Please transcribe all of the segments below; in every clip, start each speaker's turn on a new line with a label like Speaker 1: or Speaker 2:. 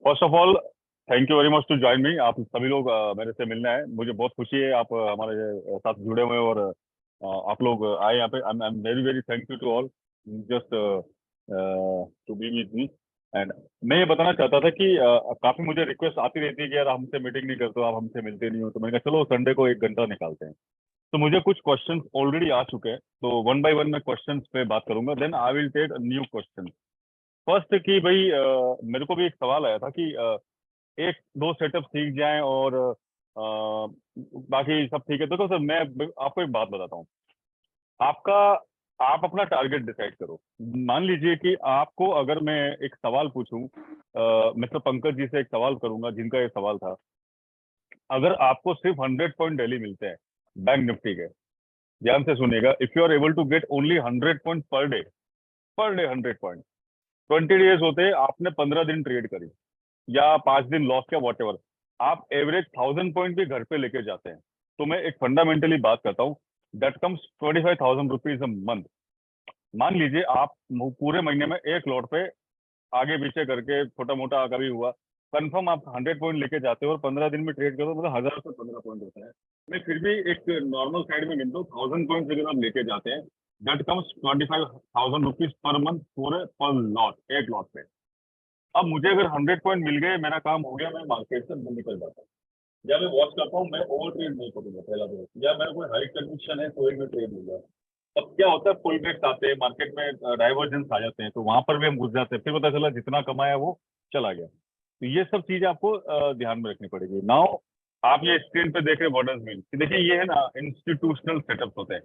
Speaker 1: First of all, thank you very much to join me. आप सभी लोग मेरे से मिलना है, मुझे बहुत खुशी है आप हमारे साथ जुड़े हुए हैं और आप लोग आए यहाँ पे। I am very very thank you to all just to be with me. And मैं ये बताना चाहता था कि काफी मुझे रिक्वेस्ट आती रहती है कि यार हमसे मीटिंग नहीं करते हो, आप हमसे मिलते नहीं हो, तो मैंने कहा चलो संडे को 1 घंटा निकालते हैं। तो मुझे कुछ क्वेश्चंस ऑलरेडी आ चुके हैं, तो वन बाय वन मैं क्वेश्चंस पे बात करूंगा, then I will take new question. First कि भाई मेरे को भी एक सवाल आया था कि एक दो सेटअप सीख जाएं और बाकी सब ठीक है। तो सर मैं आपको एक बात बताता हूँ। आपका आप अपना टारगेट डिसाइड करो। मान लीजिए कि आपको अगर मैं एक सवाल पूछूं, मिस्टर पंकज जी से एक सवाल करूंगा जिनका ये सवाल था। अगर आपको सिर्फ 100 पॉइंट डेली मिलते हैं बैंक निफ्टी के, ध्यान से सुनिएगा, if you are able to get only 100 point per day 100 point, 20 days होते हैं, आपने 15 दिन ट्रेड करी या 5 दिन लॉस किया, वॉट एवर, आप एवरेज 1000 पॉइंट भी घर पे लेके जाते हैं। तो मैं एक फंडामेंटली बात करता हूँ, that comes 25,000 rupees a month. मान लीजिए आप पूरे महीने में एक लॉट पे आगे पीछे करके छोटा मोटा कभी हुआ, कंफर्म आप 100 पॉइंट लेके जाते हो और 15 दिन में ट्रेड करो, मतलब 1000 से 15 पॉइंट होता है। मैं फिर भी एक नॉर्मल साइड में गिनता हूँ, 1000 पॉइंट अगर आप लेके जाते हैं, that comes 25,000 rupees per month, पूरे पर लॉट, एक लॉट पे। अब मुझे अगर 100 पॉइंट मिल गए, मेरा काम हो गया, मैं मार्केट से निकल जाता हूँ। या मैं वॉच करता हूँ, मैं ओवर ट्रेड नहीं करूंगा पहला तो, या मेरा कोई हाई कन्विक्शन है कोई में ट्रेड होगा। अब क्या होता है, फुल ब्रेक्स आते हैं मार्केट में, डाइवर्जेंस आ जाते हैं, तो वहां पर भी हम घुस जाते हैं, फिर पता चला जितना कमाया वो चला गया। तो ये सब चीजें आपको ध्यान में रखनी पड़ेगी। नाउ आप ये स्क्रीन पे देख रहे हैं बॉर्डर्स मिल, देखिए ये है ना इंस्टीट्यूशनल सेटअप होते हैं।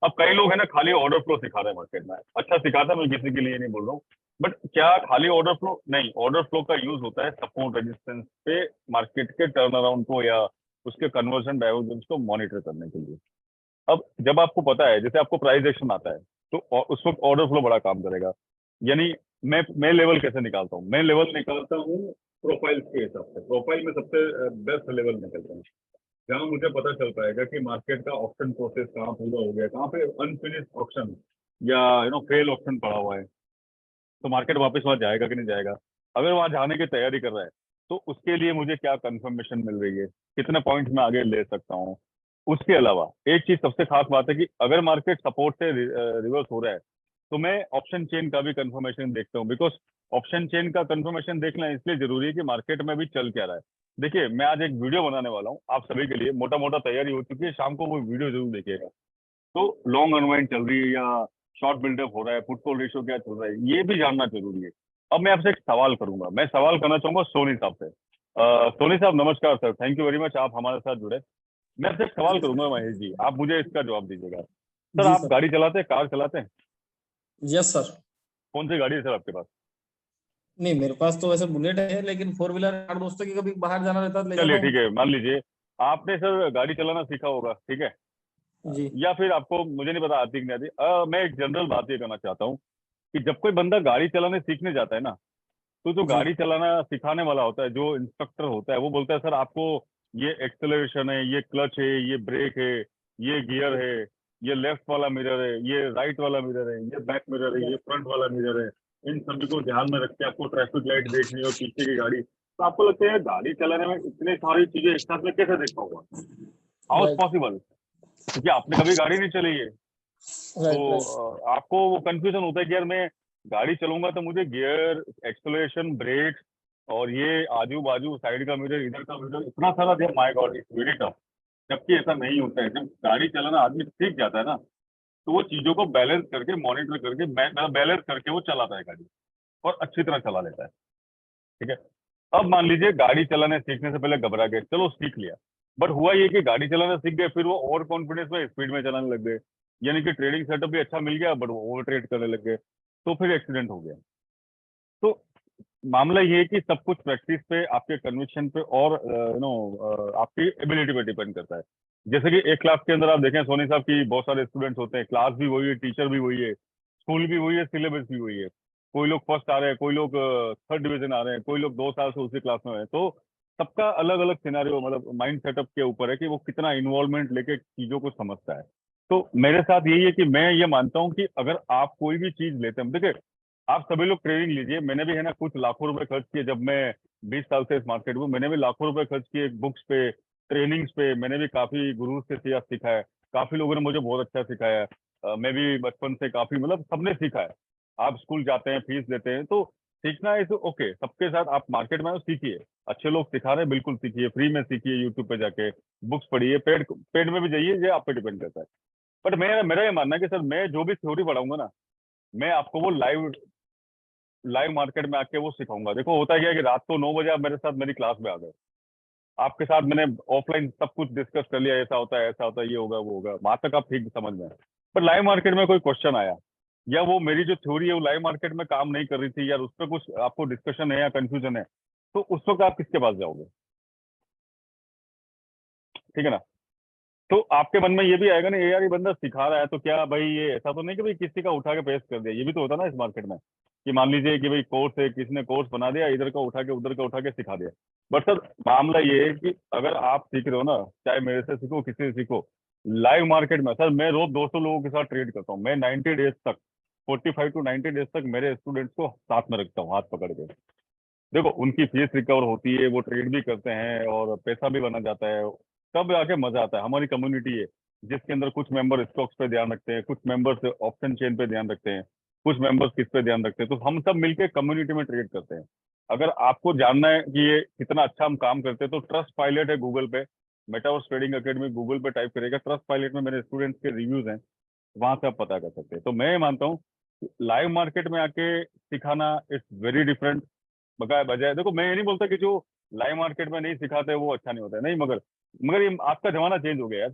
Speaker 1: अब कई लोग है ना खाली ऑर्डर फ्लो सिखा रहे हैं मार्केट में, अच्छा सिखाता है, मैं किसी के लिए नहीं बोल रहा हूँ, बट क्या खाली ऑर्डर फ्लो नहीं, ऑर्डर फ्लो का यूज होता है सपोर्ट रेजिस्टेंस पे, मार्केट के टर्न अराउंड को या उसके कन्वर्जन डाइवर्जेंस को मॉनिटर करने के लिए। अब जब आपको पता है, जैसे आपको प्राइस एक्शन आता है, तो उस वक्त ऑर्डर फ्लो बड़ा काम करेगा। यानी मैं लेवल कैसे निकालता हूँ, मैं लेवल निकालता हूँ प्रोफाइल के हिसाब से। प्रोफाइल में सबसे बेस्ट लेवल निकलता है जहाँ मुझे पता चल पाएगा कि मार्केट का ऑप्शन प्रोसेस कहाँ पूरा हो गया, कहाँ पे अनफिनिश ऑप्शन या फेल ऑप्शन पड़ा हुआ है, तो मार्केट वापस वहां जाएगा कि नहीं जाएगा। अगर वहां जाने की तैयारी कर रहा है, तो उसके लिए मुझे क्या कंफर्मेशन मिल रही है, कितने पॉइंट में आगे ले सकता हूँ। उसके अलावा एक चीज सबसे खास बात है कि अगर मार्केट सपोर्ट से रिवर्स हो रहा है, तो मैं ऑप्शन चेन का भी कंफर्मेशन देखता हूँ, बिकॉज ऑप्शन चेन का कंफर्मेशन देखना इसलिए जरूरी है कि मार्केट में भी चल क्या रहा है। देखिए मैं आज एक वीडियो बनाने वाला हूँ आप सभी के लिए, मोटा मोटा तैयारी हो चुकी है, शाम को वो वीडियो जरूर देखिएगा। तो लॉन्ग अनवाइंड चल रही है या शॉर्ट बिल्डअप हो रहा है, पुट कॉल रेशियो क्या चल रहा है, ये भी जानना जरूरी है। अब मैं आपसे एक सवाल करूंगा, मैं सवाल करना चाहूंगा सोनी साहब से। सोनी साहब नमस्कार sir, thank you very much आप हमारे साथ जुड़े। मैं आपसे एक सवाल
Speaker 2: जी
Speaker 1: करूंगा
Speaker 2: सर।
Speaker 1: महेश जी, आप मुझे इसका जवाब दीजिएगा। सर
Speaker 2: जी
Speaker 1: आप
Speaker 2: सर।
Speaker 1: गाड़ी चलाते हैं, कार चलाते हैं?
Speaker 2: Yes sir.
Speaker 1: कौन सी गाड़ी है सर आपके पास?
Speaker 2: नहीं, मेरे पास तो वैसे बुलेट है, लेकिन फोर व्हीलर यार दोस्तों की कभी बाहर जाना रहता है तो ले जाता
Speaker 1: चलिए
Speaker 2: हूँ।
Speaker 1: ठीक है, मान लीजिए आपने सर गाड़ी चलाना सीखा होगा, ठीक है,
Speaker 2: जी
Speaker 1: या फिर आपको, मुझे नहीं पता आती कि नहीं आती। मैं एक जनरल बात ये करना चाहता हूँ कि जब कोई बंदा गाड़ी चलाने सीखने जाता है ना, तो जो
Speaker 2: जी।
Speaker 1: गाड़ी चलाना सिखाने वाला होता है, जो इंस्ट्रक्टर होता है, वो बोलता है सर आपको ये एक्सेलरेशन है, ये क्लच है, ये ब्रेक है, ये गियर है, ये लेफ्ट वाला मिरर है, ये राइट वाला मिरर है, ये बैक मिरर है, ये फ्रंट वाला मिरर है, इन सभी को ध्यान में रख के आपको ट्रैफिक लाइट देखनी हो, पीछे की गाड़ी। तो आपको लगता है गाड़ी चलाने में इतनी सारी चीजें एक साथ में कैसे देख पाऊंगा, हाउ इज
Speaker 2: राइट
Speaker 1: पॉसिबल, क्योंकि आपने कभी गाड़ी नहीं चलाई है। तो
Speaker 2: राइट राइट।
Speaker 1: आपको वो कंफ्यूजन होता है कि यार मैं गाड़ी चलूंगा तो मुझे गियर, एक्सेलरेशन, ब्रेक और ये आजू बाजू साइड का मिरर, इधर का मिरर, इतना सारा दिया, my God it's very tough. जबकि ऐसा नहीं होता है, जब गाड़ी चलाना आदमी सीख जाता है ना, तो वो चीजों को बैलेंस करके, मॉनिटर करके, बैलेंस करके वो चलाता है गाड़ी, और अच्छी तरह चला लेता है। ठीक है। अब मान लीजिए गाड़ी चलाने सीखने से पहले घबरा गए, चलो सीख लिया, बट हुआ ये कि गाड़ी चलाना सीख गए, फिर वो ओवर कॉन्फिडेंस में स्पीड में चलाने लग गए, यानी कि ट्रेडिंग सेटअप भी अच्छा मिल गया बट वो ओवर ट्रेड करने लग गए, तो फिर एक्सीडेंट हो गया। तो मामला ये है कि सब कुछ प्रैक्टिस पे, आपके कन्विक्शन पे और आपकी एबिलिटी पे डिपेंड करता है। जैसे कि एक क्लास के अंदर आप देखें सोनी साहब की, बहुत सारे स्टूडेंट्स होते हैं, क्लास भी वही है, टीचर भी वही है, स्कूल भी वही है, सिलेबस भी वही है। कोई लोग फर्स्ट आ रहे हैं, कोई लोग थर्ड डिवीजन आ रहे हैं, कोई लोग 2 साल से उसी क्लास में है। तो सबका अलग अलग सिनेरियो, मतलब माइंड सेटअप के ऊपर है कि वो कितना इन्वॉल्वमेंट लेके चीजों को समझता है। तो मेरे साथ यही है कि मैं ये मानता हूँ कि अगर आप कोई भी चीज लेते हैं, देखिए आप सभी लोग ट्रेनिंग लीजिए। मैंने भी है ना कुछ लाखों रुपए खर्च किए जब मैं 20 साल से इस मार्केट में हूँ। मैंने भी लाखों रुपए खर्च किए बुक्स पे, ट्रेनिंग्स पे। मैंने भी काफी गुरु से सीखा है, काफी लोगों ने मुझे बहुत अच्छा सिखाया है। मैं भी बचपन से काफी, मतलब सबने सीखा है। आप स्कूल जाते हैं, फीस देते हैं, तो सीखना है तो ओके, सबके साथ आप मार्केट में सीखिए। अच्छे लोग सिखा रहे हैं, बिल्कुल सीखिए, फ्री में सीखिए, यूट्यूब पे जाके बुक्स पढ़िए, पेड पेड में भी जाइए, ये आप पे डिपेंड करता है। बट मेरा मेरा ये मानना है कि सर मैं जो भी थ्योरी पढ़ाऊंगा ना, मैं आपको वो लाइव लाइव मार्केट में आके वो सिखाऊंगा। देखो होता क्या है कि रात को 9 बजे आप मेरे साथ मेरी क्लास में आ गए, आपके साथ मैंने ऑफलाइन सब कुछ डिस्कस कर लिया, ऐसा होता है, ऐसा होता है, ये होगा, वो होगा, वहां तक आप ठीक समझ में आए। पर लाइव मार्केट में कोई क्वेश्चन आया, या वो मेरी जो थ्योरी है वो लाइव मार्केट में काम नहीं कर रही थी, या उस पर कुछ आपको डिस्कशन है या कंफ्यूजन है, तो उस वक्त आप किसके पास जाओगे? ठीक है ना? तो आपके मन में ये भी आएगा ना, ये यार ये बंदा सिखा रहा है तो क्या भाई, ये ऐसा तो नहीं कि भाई किसी का उठा के पेश कर दिया। ये भी तो होता है ना इस मार्केट में, कि मान लीजिए कि भाई कोर्स है, किसी ने कोर्स बना दिया, इधर का उठा के उधर का उठा के सिखा दिया। बट सर मामला ये है कि अगर आप सीख रहे हो ना, चाहे मेरे से सीखो, किसी से सीखो, लाइव मार्केट में सर मैं रोज 200 लोगों के साथ ट्रेड करता हूँ। मैं 90 डेज तक, 45 to 90 डेज तक मेरे स्टूडेंट्स को साथ में रखता हूँ, हाथ पकड़ के। देखो उनकी फीस रिकवर होती है, वो ट्रेड भी करते हैं और पैसा भी बना जाता है, तब आके मजा आता है। हमारी कम्युनिटी है जिसके अंदर कुछ मेंबर स्टॉक्स पे ध्यान रखते हैं, कुछ मेंबर्स ऑप्शन चेन पे ध्यान रखते हैं, कुछ मेंबर्स किस पे ध्यान रखते हैं, तो हम सब मिलके कम्युनिटी में ट्रेड करते हैं। अगर आपको जानना है कि ये कितना अच्छा हम काम करते हैं, तो ट्रस्ट पायलट है गूगल पे, मेटावर्स ट्रेडिंग एकेडमी गूगल पे टाइप करेगा, ट्रस्ट पायलट में मेरे स्टूडेंट्स के रिव्यूज हैं, वहां से आप पता कर सकते हैं। तो मैं ये मानता हूँ लाइव मार्केट में आके सिखाना इट्स वेरी डिफरेंट। बजाय बजाय देखो, मैं ये नहीं बोलता कि जो लाइव मार्केट में नहीं सिखाते वो अच्छा नहीं होता है, नहीं, मगर ये आज का जमाना चेंज हो गया यार।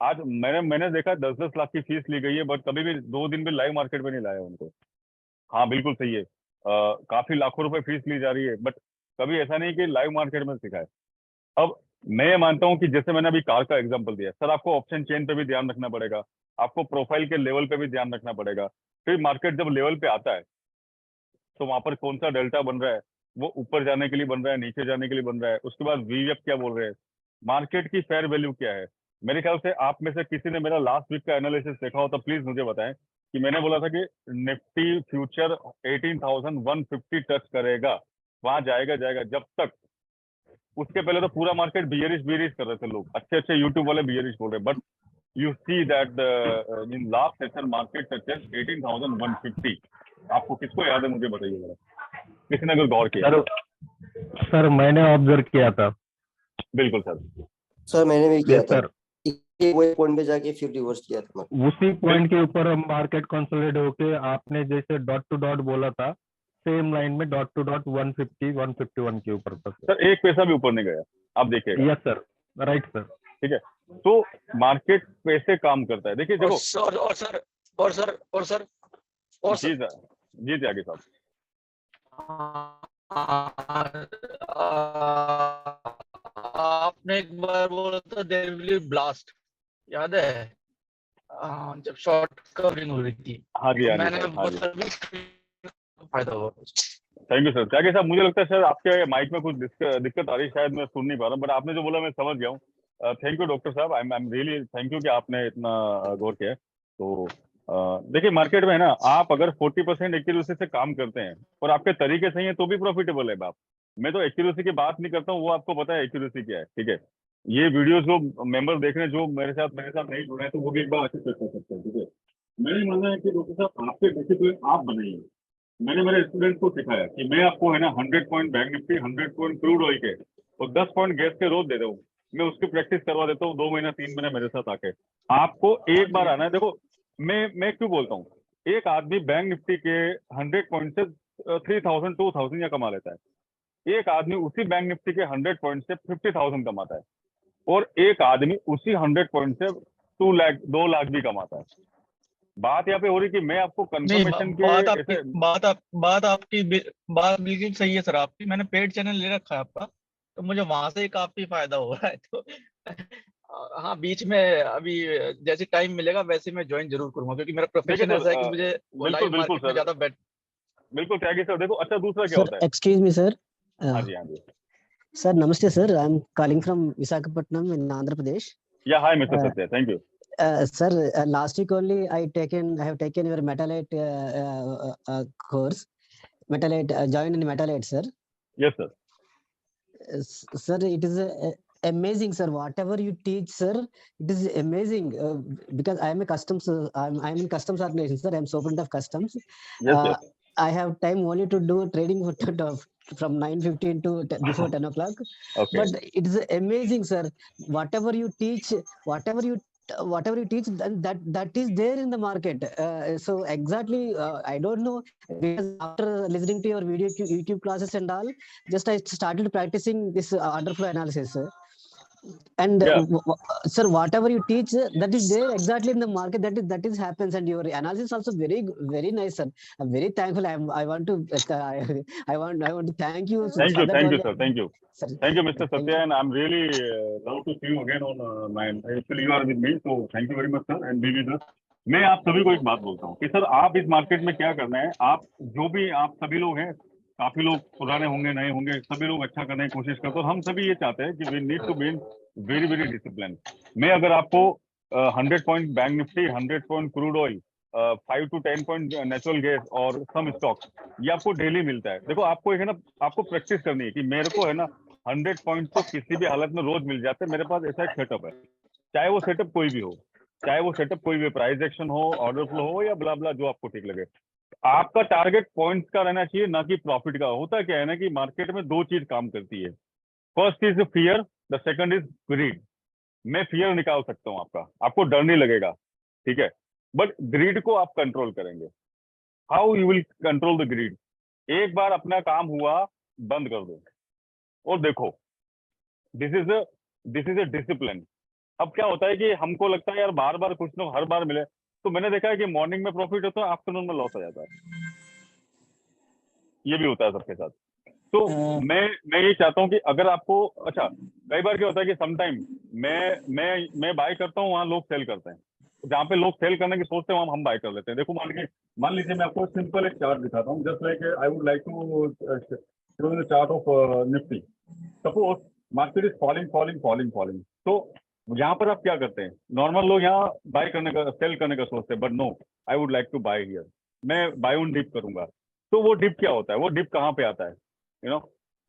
Speaker 1: आज मैंने देखा 10-10 लाख की फीस ली गई है, बट कभी भी 2 दिन भी लाइव मार्केट में नहीं लाया उनको। हाँ बिल्कुल सही है, काफी लाखों रुपए फीस ली जा रही है, बट कभी ऐसा नहीं कि लाइव मार्केट में सिखाए। अब मैं ये मानता हूँ कि जैसे मैंने अभी कार का एग्जांपल दिया, सर आपको ऑप्शन चेन पे भी ध्यान रखना पड़ेगा, आपको प्रोफाइल के लेवल पे भी ध्यान रखना पड़ेगा। फिर मार्केट जब लेवल पे आता है, तो वहां पर कौन सा डेल्टा बन रहा है, वो ऊपर जाने के लिए बन रहा है, नीचे जाने के लिए बन रहा है, उसके बाद वीएफ क्या बोल रहे हैं, मार्केट की फेयर वैल्यू क्या है। मेरे ख्याल से आप में से किसी ने मेरा लास्ट वीक का एनालिसिस देखा हो तो प्लीज मुझे बताएं कि मैंने बोला था कि निफ्टी फ्यूचर 18,150 टच करेगा, वहां जाएगा जाएगा। जब तक उसके पहले तो पूरा मार्केट बियरिश बियरिश कर रहे थे लोग, अच्छे अच्छे यूट्यूब वाले बियरिश बोल रहे, but you see that in last session market touches 18,150। आपको किसको याद है मुझे बताइए जरा, किसी ने अगर गौर किया?
Speaker 3: सर सर मैंने ऑब्जर्व किया था।
Speaker 1: बिल्कुल सर।
Speaker 4: सर मैंने भी किया
Speaker 3: यस
Speaker 4: था,
Speaker 3: सर,
Speaker 4: वही पॉइंट पे जाके फिर रिवर्स किया था।
Speaker 3: उसी पॉइंट के ऊपर हम मार्केट कंसोलिडेट होके आपने जैसे डॉट टू डॉट बोला था, सेम लाइन में डॉट टू डॉट 150 151 के ऊपर था
Speaker 1: सर एक पैसा भी ऊपर नहीं गया, आप देखिएगा।
Speaker 3: Yes sir, right sir.
Speaker 1: ठीक है, तो मार्केट पैसे काम करता है। देखिए देखो, जी सर, जी आगे साहब।
Speaker 5: आपने एक बार बोला था देयर विल बी ब्लास्ट, याद है? जब शॉर्ट कवरिंग हो रही थी,
Speaker 1: हाँ जी,
Speaker 5: तो
Speaker 1: हाँ जी
Speaker 5: मैंने
Speaker 1: सर, हाँ जी।
Speaker 5: फायदा हुआ।
Speaker 1: Thank you sir. त्यागी साहब, मुझे लगता है सर आपके माइक में कुछ दिक्कत आ रही है, शायद मैं सुन नहीं पा रहा हूँ, बट आपने जो बोला मैं समझ गया हूँ। थैंक यू डॉक्टर साहब, I am really thank you कि आपने इतना गौर किया है। तो देखिए मार्केट में है ना, आप अगर 40% एक्यूरेसी से काम करते हैं और आपके तरीके सही है तो भी प्रॉफिटेबल है बाप। मैं तो एक्यूरेसी की बात नहीं करता हूँ, वो आपको पता है एक्यूरेसी क्या है। ठीक है, ये वीडियो जो मेंबर देख रहे हैं, जो मेरे साथ नहीं जुड़े हैं, तो वो भी एक बार अच्छे से कर सकते हैं। ठीक है, मेरा ये मानना है कि डॉक्टर साहब आपके डिसिप्लिन आप बनाइए। मैंने मेरे स्टूडेंट को सिखाया कि मैं आपको है ना 100 point bank Nifty, 100 point crude oil के और 10 पॉइंट गैस के रोज दे दूँ। मैं उसकी प्रैक्टिस करवा देता हूँ 2 महीना 3 महीने मेरे साथ आके। आपको एक बार आना है। देखो मैं क्यों बोलता हूँ, एक आदमी बैंक निफ्टी के 100 पॉइंट से 3,000 2,000 या कमा लेता है, एक आदमी उसी बैंक निफ्टी के 100 पॉइंट से 50,000 कमाता है, और एक आदमी उसी 100 पॉइंट से 2 लाख भी कमाता है। बात यहाँ पे हो रही कि मैं आपको
Speaker 5: नहीं,
Speaker 1: कंफर्मेशन के ऐसे
Speaker 5: बात बिल्कुल सही है सर आपकी। मैंने पेड चैनल ले रखा है आपका, तो मुझे वहां से ही काफी फायदा हो रहा है। तो हाँ, बीच में अभी जैसे टाइम मिलेगा वैसे मैं ज्वाइन जरूर करूंगा, क्योंकि मेरा
Speaker 1: देखिए
Speaker 5: प्रोफेशन
Speaker 1: सर,
Speaker 5: ऐसा है कि मुझे
Speaker 1: बिल्कुल
Speaker 5: लाइव
Speaker 1: बिल्कुल
Speaker 5: मार्केट में
Speaker 1: सर,
Speaker 5: ज्यादा
Speaker 1: बिल्कुल त्यागी सर। देखो अच्छा, दूसरा क्या
Speaker 6: Sir,
Speaker 1: होता है?
Speaker 6: excuse me, sir.
Speaker 1: हाँ
Speaker 6: Uh,
Speaker 1: जी, हाँ जी।
Speaker 6: sir, namaste, sir. I'm calling from Visakhapatnam in Andhra Pradesh.
Speaker 1: या हाय मिस्टर
Speaker 6: Uh,
Speaker 1: सत्य, thank you.
Speaker 6: Sir, last week only I have taken your Metalite course. Metalite, joined in Metalite, sir.
Speaker 1: Yes, sir.
Speaker 6: Sir, it is amazing, sir. Whatever you teach, sir, it is amazing. Because I am a customs, I'm in customs organization, sir. I'm superintendent of customs.
Speaker 1: Yes, yes.
Speaker 6: I have time only to do trading from 9:15 to before 10 o'clock.
Speaker 1: Okay.
Speaker 6: But it is amazing, sir. Whatever you teach, whatever you teach, that is there in the market. So exactly, I don't know, because after listening to your YouTube classes and all, just I started practicing this order flow analysis. And
Speaker 1: Yeah.
Speaker 6: Sir, whatever you teach, that is there exactly in the market. That is happens, and your analysis also very nice, sir. I'm very thankful. I want to I want to thank you.
Speaker 1: Thank
Speaker 6: for
Speaker 1: you,
Speaker 6: that
Speaker 1: thank you,
Speaker 6: only.
Speaker 1: sir. Thank you.
Speaker 6: Sir,
Speaker 1: Thank you, Mr.
Speaker 6: thank
Speaker 1: Satya,
Speaker 6: you.
Speaker 1: and I'm really love to see you again on my. Actually, you are with me, so thank you very much, sir, and be with us. मैं आप सभी को एक बात बोलता हूँ कि sir आप इस मार्केट में क्या करना है, आप जो भी आप सभी लोग हैं, काफी लोग पुराने होंगे नए होंगे, सभी लोग अच्छा करने की कोशिश करते हैं, और हम सभी ये चाहते हैं कि we need to be very very discipline. मैं अगर आपको 100 point bank Nifty, 100 point crude oil, 5 to 10 point natural gas और सम स्टॉक, ये आपको डेली मिलता है। देखो आपको एक है ना, आपको प्रैक्टिस करनी है कि मेरे को है ना 100 पॉइंट तो किसी भी हालत में रोज मिल जाते हैं। मेरे पास ऐसा एक सेटअप है, चाहे वो सेटअप कोई भी हो, चाहे वो सेटअप कोई भी, प्राइस एक्शन हो, ऑर्डर फ्लो हो, या ब्ला ब्ला, जो आपको ठीक लगे। आपका टारगेट पॉइंट्स का रहना चाहिए, ना कि प्रॉफिट का। होता क्या है ना कि मार्केट में दो चीज काम करती है, first is fear, the second is greed. मैं फियर निकाल सकता हूं आपका, आपको डर नहीं लगेगा, ठीक है, बट ग्रीड को आप कंट्रोल करेंगे। How you will control the greed? एक बार अपना काम हुआ, बंद कर दो और देखो, दिस इज अ डिसिप्लिन। अब क्या होता है कि हमको लगता है यार बार बार कुछ ना हर बार मिले, तो मैंने देखा है कि मॉर्निंग में प्रॉफिट होता है, आफ्टरनून में लॉस आ जाता है, ये भी होता है सबके साथ। तो मैं ये चाहता हूँ कि अगर आपको, अच्छा कई बार क्या होता है कि समटाइम मैं बाय करता हूँ, वहां लोग सेल करते हैं, जहाँ पे लोग सेल करने की सोचते हैं वहां हम बाय कर लेते हैं। देखो मान लीजिए मैं आपको सिंपल एक चार्ट दिखाता हूँ, just like I would like to show the chart of Nifty. Suppose market is falling falling falling falling, तो यहाँ पर आप क्या करते हैं, नॉर्मल लोग यहाँ बाय करने का, सेल करने का सोचते हैं, but no, I would like to buy here, मैं बाय ऑन डिप करूंगा। तो वो डिप क्या होता है, वो डिप कहाँ पे आता है, यू नो,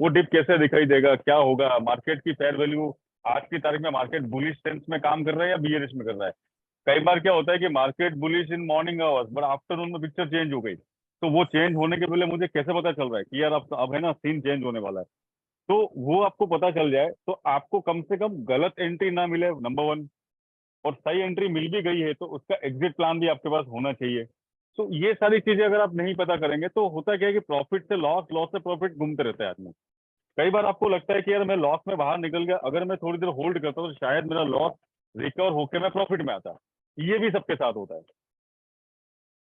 Speaker 1: वो डिप कैसे दिखाई देगा, क्या होगा, मार्केट की फेयर वैल्यू आज की तारीख में मार्केट बुलिश सेंस में काम कर रहा है या बियरिश में कर रहा है। कई बार क्या होता है कि market bullish in morning hours, but afternoon में पिक्चर चेंज हो गई, तो वो चेंज होने के पहले मुझे कैसे पता चल रहा है कि यार अब है ना सीन चेंज होने वाला है। तो वो आपको पता चल जाए तो आपको कम से कम गलत एंट्री ना मिले, नंबर वन, और सही एंट्री मिल भी गई है तो उसका एग्जिट प्लान भी आपके पास होना चाहिए। तो ये सारी चीजें अगर आप नहीं पता करेंगे तो होता क्या है कि प्रॉफिट से लॉस, लॉस से प्रॉफिट घूमते रहते हैं आदमी। कई बार आपको लगता है कि यार मैं लॉस में बाहर निकल गया, अगर मैं थोड़ी देर होल्ड करता तो शायद मेरा लॉस रिकवर होकर मैं प्रॉफिट में आता। ये भी सबके साथ होता है।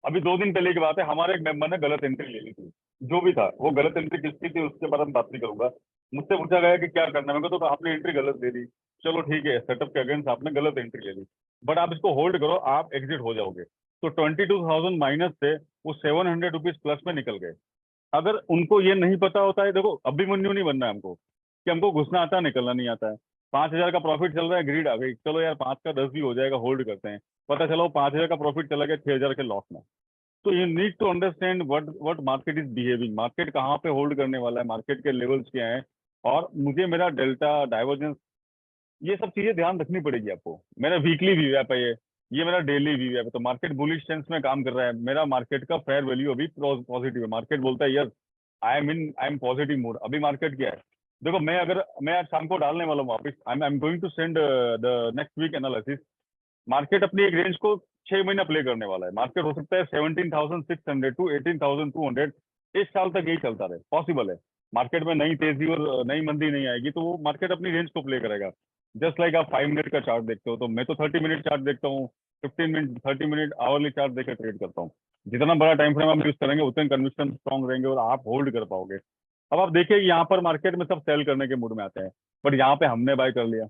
Speaker 1: अभी 2 दिन पहले की बात है, हमारे एक मेंबर ने गलत एंट्री ले ली थी, जो भी था वो गलत एंट्री किसकी थी उसके बारे में बात नहीं करूंगा। मुझसे पूछा गया कि क्या करना है, मैं तो आपने एंट्री गलत दे दी, चलो ठीक है, सेटअप के अगेंस्ट आपने गलत एंट्री ले ली, बट आप इसको होल्ड करो, आप एग्जिट हो जाओगे। तो 22,000 माइनस से वो 700 रुपीज प्लस में निकल गए। अगर उनको ये नहीं पता होता है, देखो अभिमन्यु नहीं बनना है हमको, कि हमको घुसना आता है निकलना नहीं आता है। 5,000 का प्रॉफिट चल रहा है, ग्रीड आ गई, चलो यार 5 का 10 भी हो जाएगा, होल्ड करते हैं, पता चला वो 5,000 का प्रॉफिट चला गया 6,000 के लॉस में। तो you need to understand what market is behaving, market कहाँ पे होल्ड करने वाला है, मार्केट के लेवल्स क्या हैं, और मुझे मेरा डेल्टा, डाइवर्जेंस, ये सब चीजें ध्यान रखनी पड़ेगी आपको। मेरा वीकली वीवैप है ये मेरा डेली वीवैप है, तो मार्केट बुलिश सेंस में काम कर रहा है, मेरा मार्केट का फेयर वैल्यू अभी पॉजिटिव है, मार्केट बोलता है yes I am positive mood. अभी मार्केट क्या है, देखो मैं आज शाम को डालने वाला हूँ वापिस, I am going to send the next week analysis. Market अपनी एक रेंज को 6 महीना प्ले करने वाला है, मार्केट हो सकता है 17,600 टू 18,200, एक साल तक यही चलता रहे, पॉसिबल है। मार्केट में नई तेजी और नई मंदी नहीं आएगी तो वो मार्केट अपनी रेंज को प्ले करेगा। जस्ट लाइक आप 5 मिनट का चार्ट देखते हो, तो मैं तो 30 मिनट चार्ट देखता हूँ, 15 मिनट 30 मिनट आवरली चार्ट देखकर ट्रेड करता हूँ। जितना बड़ा टाइम फ्रेम आप यूज करेंगे उतने कन्विक्शन स्ट्रॉन्ग रहेंगे और आप होल्ड कर पाओगे। अब आप देखिए यहाँ पर मार्केट में सब सेल करने के मूड में आते हैं, बट यहाँ पे हमने बाय कर लिया।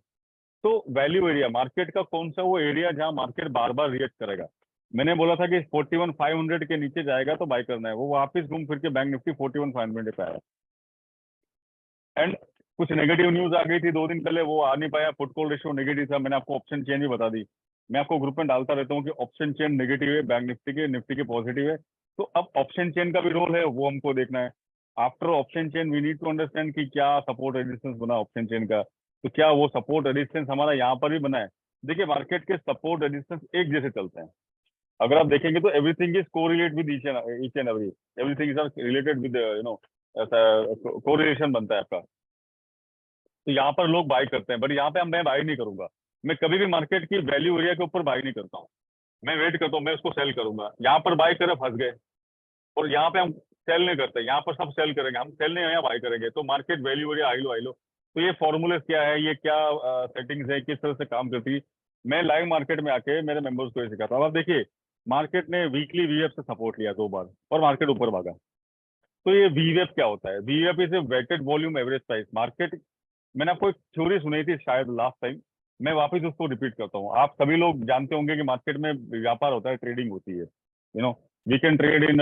Speaker 1: तो वैल्यू एरिया, मार्केट का कौन सा वो एरिया जहां मार्केट बार बार रिएक्ट करेगा। मैंने बोला था कि 41,500 के नीचे जाएगा तो बाय करना है, वो वापस घूम फिर के बैंक निफ्टी 41,500 पे आया। एंड कुछ नेगेटिव न्यूज आ गई थी 2 दिन पहले, वो आ नहीं पाया, पुट कॉल रेशियो नेगेटिव था, मैंने आपको ऑप्शन चेंज भी बता दी। मैं आपको ग्रुप में डालता रहता हूँ कि ऑप्शन चेन नेगेटिव है बैंक निफ्टी के पॉजिटिव है। तो अब ऑप्शन चेन का भी रोल है, वो हमको देखना है। After option chain we need to understand कि क्या सपोर्ट रेजिस्टेंस बना ऑप्शन चेन का, तो क्या वो सपोर्ट रेजिस्टेंस हमारा यहाँ पर भी बना है। देखिए मार्केट के सपोर्ट रेजिस्टेंस एक जैसे चलते हैं, अगर आप देखेंगे तो everything is correlate with each and everything is related with ऐसा कोरिलेशन बनता है आपका। तो यहाँ पर लोग बाय करते हैं, बट यहाँ पे मैं बाय नहीं करूंगा। मैं कभी भी मार्केट की वैल्यू एरिया के ऊपर बाय नहीं करता हूँ, मैं वेट करता हूँ, मैं उसको सेल करूंगा। यहाँ पर बाय करे फंस गए, और यहाँ पे हम सेल नहीं करते, यहाँ पर सब सेल करेंगे, हम सेल नहीं यहाँ बाय करेंगे। तो मार्केट वैल्यू एरिया आई लो। तो ये फॉर्मूले क्या है, ये क्या सेटिंग्स है, किस तरह से काम करती है, मैं लाइव मार्केट में आके मेरे मेंबर्स को ये सिखाता हूँ। अब देखिए मार्केट ने वीकली वीएफ से सपोर्ट लिया 2 बार और मार्केट ऊपर भागा। तो ये वीवेप क्या होता है, वीवेप is a weighted volume average price. Market, मैंने आपको एक थ्योरी सुनाई थी शायद लास्ट टाइम, मैं वापस उसको रिपीट करता हूँ। आप सभी लोग जानते होंगे कि मार्केट में व्यापार होता है, ट्रेडिंग होती है। We can trade in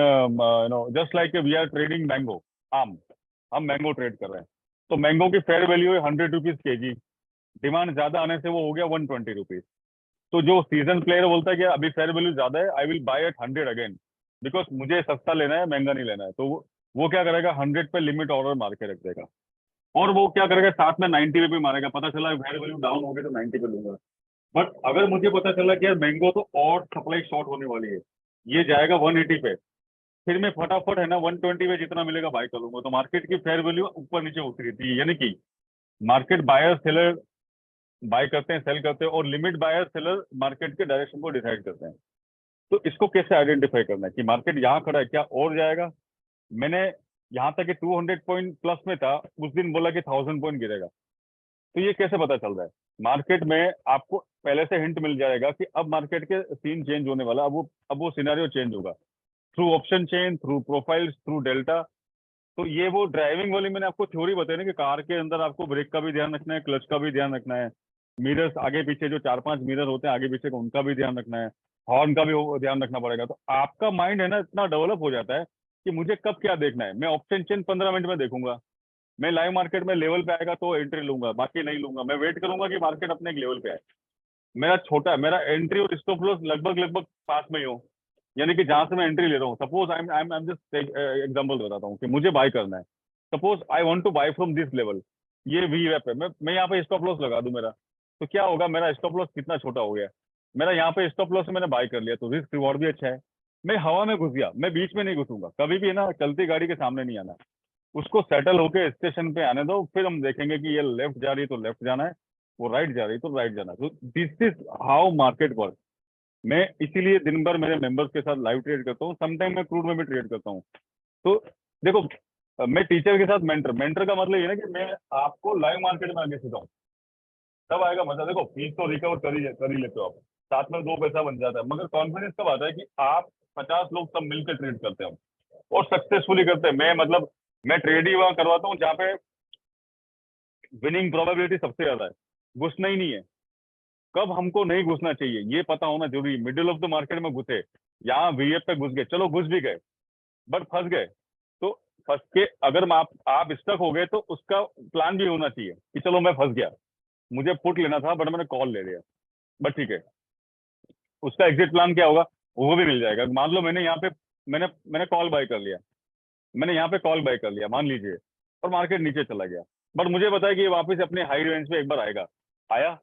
Speaker 1: just like we are trading mango, आम, हम मैंगो ट्रेड कर रहे हैं। तो मैंगो की फेयर वैल्यू है 100 रुपीज केजी, डिमांड ज्यादा आने से वो हो गया 120 रुपीज। तो जो सीजन प्लेयर बोलता है कि अभी फेयर वैल्यू ज्यादा है, I will buy at 100 again, because मुझे सस्ता लेना है, महंगा नहीं लेना है। तो वो क्या करेगा, 100 पे लिमिट ऑर्डर मार के रख देगा, और वो क्या करेगा साथ में 90 पे भी मारेगा। पता चला फेयर वैल्यू डाउन हो गई तो 90 पे लूंगा। बट अगर मुझे पता चला कि यार मैंगो तो और सप्लाई शॉर्ट होने वाली है, ये जाएगा 180 पे, फिर मैं फटाफट है ना 120 पे जितना मिलेगा बाय कर लूंगा। तो मार्केट की फेयर वैल्यू ऊपर नीचे होती रहती है, यानी कि मार्केट बायर सेलर बाय करते हैं, सेल करते हैं, और लिमिट बायर सेलर मार्केट के डायरेक्शन को डिसाइड करते हैं। तो इसको कैसे आइडेंटिफाई करना है कि मार्केट यहाँ खड़ा है, क्या और जाएगा। मैंने यहाँ तक कि 200 पॉइंट प्लस में था, उस दिन बोला कि 1000 पॉइंट गिरेगा। तो ये कैसे पता चल रहा है, मार्केट में आपको पहले से हिंट मिल जाएगा कि अब मार्केट के सीन चेंज होने वाला, अब वो सिनेरियो चेंज होगा, through option chain, through profile, through delta. तो ये वो ड्राइविंग वाली मैंने आपको थ्योरी बताई ना कि कार के अंदर आपको ब्रेक का भी ध्यान रखना है, क्लच का भी ध्यान रखना है, मिरर्स आगे पीछे जो 4-5 मिरर होते हैं आगे पीछे का, उनका भी ध्यान रखना है, हॉर्न का भी ध्यान रखना पड़ेगा। तो आपका माइंड है ना इतना डेवलप हो जाता है कि मुझे कब क्या देखना है। मैं ऑप्शन चेन 15 मिनट में देखूंगा, मैं लाइव मार्केट में लेवल पे आएगा तो एंट्री लूंगा, बाकी नहीं लूंगा। मैं वेट करूंगा कि मार्केट अपने एक लेवल पे आए, मेरा एंट्री और स्टॉप लॉस लगभग पास में ही हो, यानी कि जहां से मैं एंट्री ले रहा हूँ। Suppose I am just example बताता हूँ कि मुझे बाय करना है, suppose I want to buy from this level, ये वी वेप है, मैं यहाँ पे स्टॉप लॉस लगा दूं मेरा, तो क्या होगा, मेरा स्टॉप लॉस कितना छोटा हो गया। मेरा यहाँ पे स्टॉप लॉस से मैंने बाय कर लिया, तो रिस्क रिवॉर्ड भी अच्छा है। मैं हवा में घुस गया, मैं बीच में नहीं घुसूंगा कभी भी, है ना, चलती गाड़ी के सामने नहीं आना, उसको सेटल होके स्टेशन पे आने दो, फिर हम देखेंगे कि ये लेफ्ट जा रही है तो लेफ्ट जाना है, वो राइट जा रही है तो राइट जाना है। तो this is how market work. मैं इसीलिए दिन भर मेरे मेंबर्स के साथ लाइव ट्रेड करता हूँ, समटाइम मैं क्रूड में भी ट्रेड करता हूँ। तो देखो मैं टीचर के साथ मेंटर का मतलब ये ना कि मैं आपको लाइव मार्केट में आगे सिखाऊं, तब आएगा मजा। देखो फीस तो रिकवर कर ही लेते हो आप, साथ में 2 पैसा बन जाता है, मगर कॉन्फिडेंस कब आता है कि आप 50 लोग सब मिलकर ट्रेड करते हो और सक्सेसफुली करते हैं। मैं ट्रेड ही वहां करवाता हूँ जहाँ पे विनिंग प्रोबेबिलिटी सबसे ज्यादा है, घुसना ही नहीं है। कब हमको नहीं घुसना चाहिए ये पता होना जरूरी। मिडिल ऑफ द मार्केट में घुसे, यहाँ वीएफ पे घुस गए, चलो घुस भी गए बट फंस गए। तो फंस के अगर आप स्टक हो गए तो उसका प्लान भी होना चाहिए कि चलो मैं फंस गया, मुझे पुट लेना था बट मैंने कॉल ले लिया, बट ठीक है, उसका एग्जिट प्लान क्या होगा वो भी मिल जाएगा। मान लो मैंने यहाँ पे मैंने कॉल बाय कर लिया, मैंने यहाँ पे कॉल बाय कर लिया मान लीजिए, और मार्केट नीचे चला गया, बट मुझे पता है कि ये वापस अपने हाई रेंज पे एक बार आया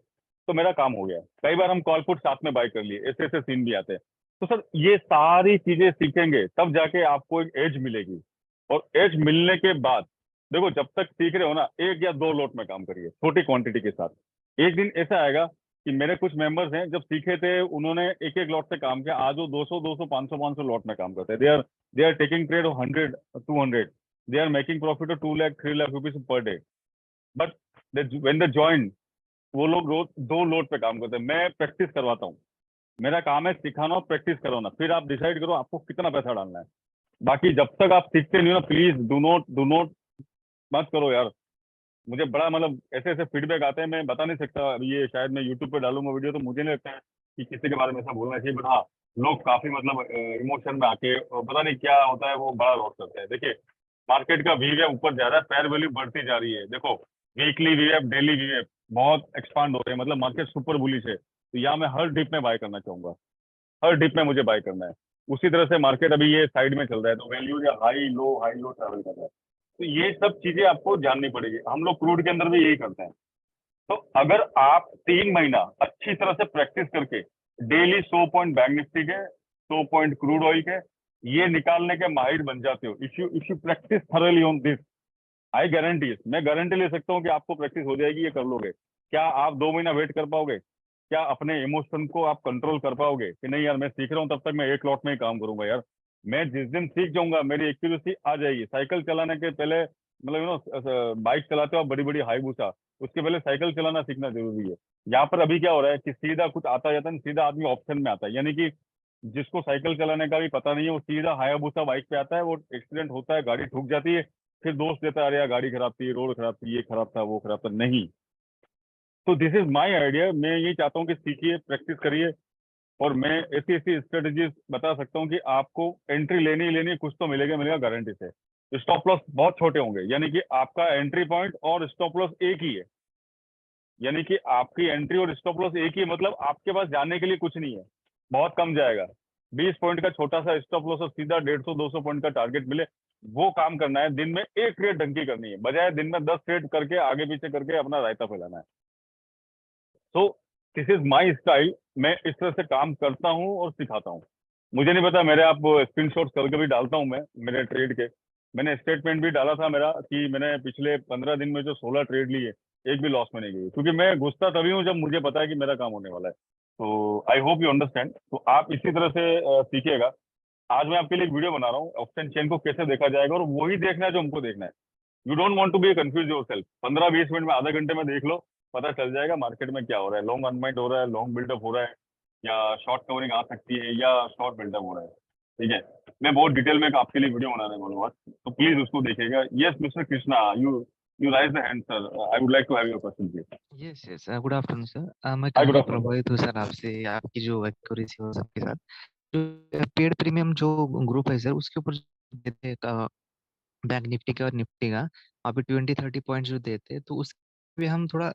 Speaker 1: तो मेरा काम हो गया। कई बार हम कॉल पुट साथ में बाय कर लिए, ऐसे ऐसे सीन भी आते हैं। तो सर ये सारी चीजें सीखेंगे तब जाके आपको एक एज मिलेगी, और एज मिलने के बाद देखो जब तक सीख रहे हो ना 1 या 2 लॉट में काम करिए छोटी क्वांटिटी के साथ। एक दिन ऐसा आएगा कि मेरे कुछ मेंबर्स हैं जब सीखे थे उन्होंने एक लॉट से काम किया, आज वो 200 500 लॉट में काम करते हैं। They are taking trade of 100 200, they are making profit of 2 lakh 3 lakh rupees per day. But when they join वो लोग रोज 2 लोड पे काम करते हैं। मैं प्रैक्टिस करवाता हूँ, मेरा काम है सिखाना और प्रैक्टिस करवाना, फिर आप डिसाइड करो आपको कितना पैसा डालना है। बाकी जब तक आप सीखते नहीं हो ना, प्लीज डू नोट मत करो यार। मुझे बड़ा मतलब ऐसे ऐसे फीडबैक आते हैं, मैं बता नहीं सकता। अभी ये शायद मैं यूट्यूब पे डालूंगा वीडियो तो मुझे नहीं लगता है कि किसी के बारे में ऐसा बोलना चाहिए, बट हाँ लोग काफी मतलब इमोशन में आके पता नहीं क्या होता है वो बड़ा लॉस करते हैं। देखिए मार्केट का वीवेप ऊपर जा रहा है, फेयर वैल्यू बढ़ती जा रही है। देखो वीकली वीवेप डेली वीवेप बहुत एक्सपांड हो रहे हैं, मतलब मार्केट सुपर बुलिश है। तो यहाँ मैं हर डिप में बाय करना चाहूंगा, हर डिप में मुझे बाय करना है। उसी तरह से मार्केट अभी ये साइड में चल रहा है, तो वैल्यू या हाई लो ट्रैवल कर रहा है। तो ये सब चीजें आपको जाननी पड़ेगी। हम लोग क्रूड के अंदर भी यही करते हैं। तो अगर आप 3 महीना अच्छी तरह से प्रैक्टिस करके डेली 100 पॉइंट बैंक निफ्टी के, 100 पॉइंट क्रूड ऑयल के, ये निकालने के माहिर बन जाते हो, if you practice thoroughly on this, I guarantee, मैं गारंटी ले सकता हूँ कि आपको प्रैक्टिस हो जाएगी, ये कर लोगे। क्या आप 2 महीना वेट कर पाओगे? क्या अपने इमोशन को आप कंट्रोल कर पाओगे कि नहीं यार मैं सीख रहा हूँ, तब तक मैं एक लॉट में ही काम करूंगा यार, मैं जिस दिन सीख जाऊंगा मेरी एक्यूरेसी आ जाएगी। साइकिल चलाने के पहले, मतलब बाइक चलाते हो आप बड़ी बड़ी हाईबूसा, उसके पहले साइकिल चलाना सीखना जरूरी है। यहाँ पर अभी क्या हो रहा है कि सीधा कुछ आता जाता है, सीधा आदमी ऑप्शन में आता है, यानी कि जिसको साइकिल चलाने का भी पता नहीं है वो सीधा हायाबूसा बाइक पे आता है, वो एक्सीडेंट होता है, गाड़ी ठुक जाती है, फिर दोस्त देता है अरे यार गाड़ी खराब थी, रोड खराब थी, ये खराब था, वो खराब था। नहीं, तो दिस इज माई आइडिया। मैं यही चाहता हूँ कि सीखिए, प्रैक्टिस करिए, और मैं ऐसी ऐसी स्ट्रेटेजीज बता सकता हूँ कि आपको एंट्री लेनी ही लेनी है, कुछ तो मिलेगा गारंटी से। स्टॉप लॉस बहुत छोटे होंगे, यानी कि आपका एंट्री पॉइंट और स्टॉप लॉस एक ही है, यानी कि आपकी एंट्री और स्टॉप लॉस एक ही, मतलब आपके पास जाने के लिए कुछ नहीं है, बहुत कम जाएगा। 20 पॉइंट का छोटा सा स्टॉप लॉस और सीधा 150-200 पॉइंट का टारगेट मिले, वो काम करना है। दिन में एक ट्रेड ढंग की करनी है, बजाय दिन में 10 ट्रेड करके आगे पीछे करके अपना रायता फैलाना है। सो दिस इज माई स्टाइल, मैं इस तरह से काम करता हूँ और सिखाता हूँ। मुझे नहीं पता, मेरे आप स्क्रीनशॉट कभी कभी डालता हूँ मैं मेरे ट्रेड के। मैंने स्टेटमेंट भी डाला था मेरा कि मैंने पिछले 15 दिन में जो 16 ट्रेड लिए, एक भी लॉस में नहीं गई, क्योंकि मैं घुसता तभी हूँ जब मुझे पता है कि मेरा काम होने वाला है। तो आई होप यू अंडरस्टैंड। तो आप इसी तरह से सीखिएगा। आज मैं आपके लिए एक वीडियो बना रहा हूँ, ऑप्शन चेन को कैसे देखा जाएगा, और वही देखना है जो हमको देखना है। You don't want to be confuse yourself. 15-20 minute में, आधा घंटे में देख लो, पता चल जाएगा मार्केट में क्या हो रहा है। लॉन्ग अनवाइंड हो रहा है, लॉन्ग बिल्डअप हो रहा है, या शॉर्ट कवरिंग आ सकती है, या शॉर्ट बिल्डअप हो रहा है। ठीक है, मैं बहुत डिटेल में आपके लिए वीडियो बनाने वाला हूँ, तो प्लीज उसको देखिएगा। Yes mister Krishna, you raise the hand sir, I would like to have your question please.
Speaker 7: Yes yes good afternoon sir. मैं
Speaker 1: हाय, गुड
Speaker 7: काफी
Speaker 1: आफ्टरनून।
Speaker 7: प्रभावित हूँ सर आपसे, आपकी जो एक्यूरेसी हो सबके साथ। जो पेड प्रीमियम जो ग्रुप है सर, उसके ऊपर जो देते हैं बैंक निफ्टी का और निफ्टी का, अभी 20-30 पॉइंट जो देते हैं, तो उस पे हम थोड़ा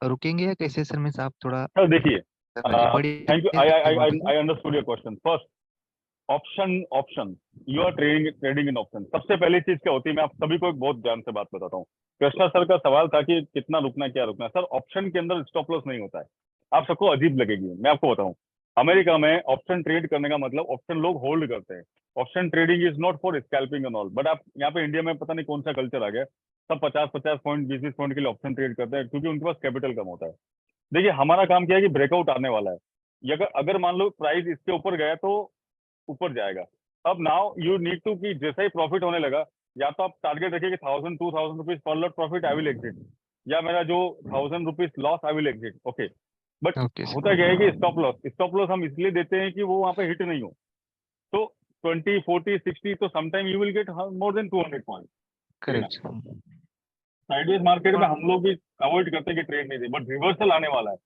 Speaker 7: रुकेंगे या कैसे सर? में आप थोड़ा
Speaker 1: सर देखिए,
Speaker 7: बड़ी
Speaker 1: थैंक यू,
Speaker 7: वहाँ पे
Speaker 1: I understood your question. First, option you are trading in option. सबसे पहली चीज क्या होती है, मैं आप सभी को एक बहुत ध्यान से बात बताता हूँ। कृष्णा सर का सवाल था कि कितना रुकना है, क्या रुकना है। सर ऑप्शन के अंदर स्टॉप लॉस नहीं होता है। आप सबको अजीब लगेगी, मैं आपको बताऊं। अमेरिका में ऑप्शन ट्रेड करने का मतलब, ऑप्शन लोग होल्ड करते हैं। Option trading is not for scalping and all. But आप यहाँ पे इंडिया में पता नहीं कौन सा कल्चर आ गया, सब 50-50 पॉइंट, 20-20 पॉइंट के लिए ऑप्शन ट्रेड करते हैं, क्योंकि उनके पास कैपिटल कम होता है। देखिए हमारा काम क्या है कि ब्रेकआउट आने वाला है, ये अगर अगर मान लो प्राइस इसके ऊपर गया तो ऊपर जाएगा। अब नाउ यू नीड टू, कि जैसा ही प्रॉफिट होने लगा, या तो आप टारगेट रखिए कि 1000-2000 rupees per lot profit I will exit, या मेरा जो 1000 rupees loss I will exit. Okay, but
Speaker 7: okay sir.
Speaker 1: होता क्या है कि स्टॉप लॉस हम इसलिए देते हैं कि वो वहां पे हिट नहीं हो। तो 20, 40, 60, तो sometime you will get more than 200 point.
Speaker 7: Correct.
Speaker 1: Sideways market में हम लोग भी अवॉइड करते हैं कि ट्रेड नहीं दे, बट रिवर्सल आने वाला है।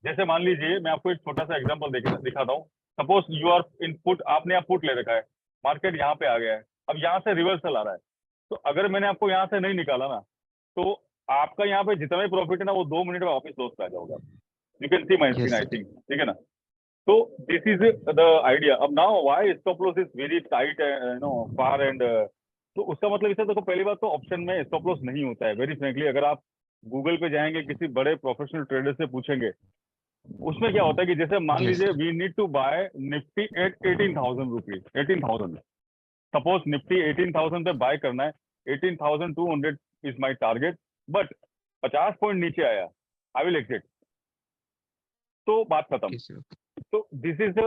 Speaker 1: जैसे मान लीजिए, मैं आपको एक छोटा सा एग्जांपल दिखाता हूँ। Suppose you are in put, आपने आप पुट ले रखा है, मार्केट यहाँ पे आ गया है, अब यहाँ से रिवर्सल आ रहा है। तो अगर मैंने आपको यहाँ से नहीं निकाला ना, तो आपका यहाँ पे जितना भी प्रॉफिट है ना, वो 2 मिनट में वापस लॉस पे आ जाओगा। You can see my screen, I think, ठीक है ना। तो दिस इज द आइडिया। अब now why stop loss is very tight, far end, तो उसका मतलब इसे देखो, पहली बात तो ऑप्शन में स्टॉप लॉस नहीं होता है। वेरी फ्रेंकली, अगर आप गूगल पे जाएंगे, किसी बड़े प्रोफेशनल ट्रेडर से पूछेंगे, उसमें क्या होता है कि जैसे मान
Speaker 7: Yes,
Speaker 1: लीजिए
Speaker 7: sir.
Speaker 1: We need to buy Nifty at 18,000 rupees, 18,000। Suppose Nifty 18,000 पे बाय करना है, 18,200 is my target, but 50 point नीचे आया, आई विल एग्जिट, तो बात खत्म।
Speaker 7: Okay, sir.
Speaker 1: तो this is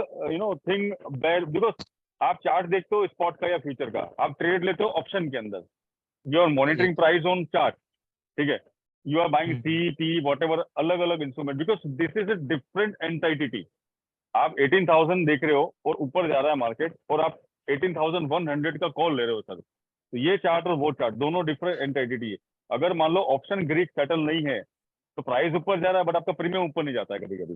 Speaker 1: thing bad, because आप चार्ट देखते हो स्पॉट का या फ्यूचर का, आप ट्रेड लेते हो ऑप्शन के अंदर, you are monitoring price on chart, ठीक है। You are buying C T whatever, अलग अलग instrument, because this is a different entity. आप 18,000 देख रहे हो और ऊपर जा रहा है मार्केट, और आप 18,100 का कॉल ले रहे हो सर, तो ये चार्ट और वो चार्ट दोनों डिफरेंट एंटाइटी है। अगर मान लो ऑप्शन ग्रीक सेटल नहीं है, तो प्राइस ऊपर जा रहा है, बट आपका प्रीमियम ऊपर नहीं जाता है कभी कभी।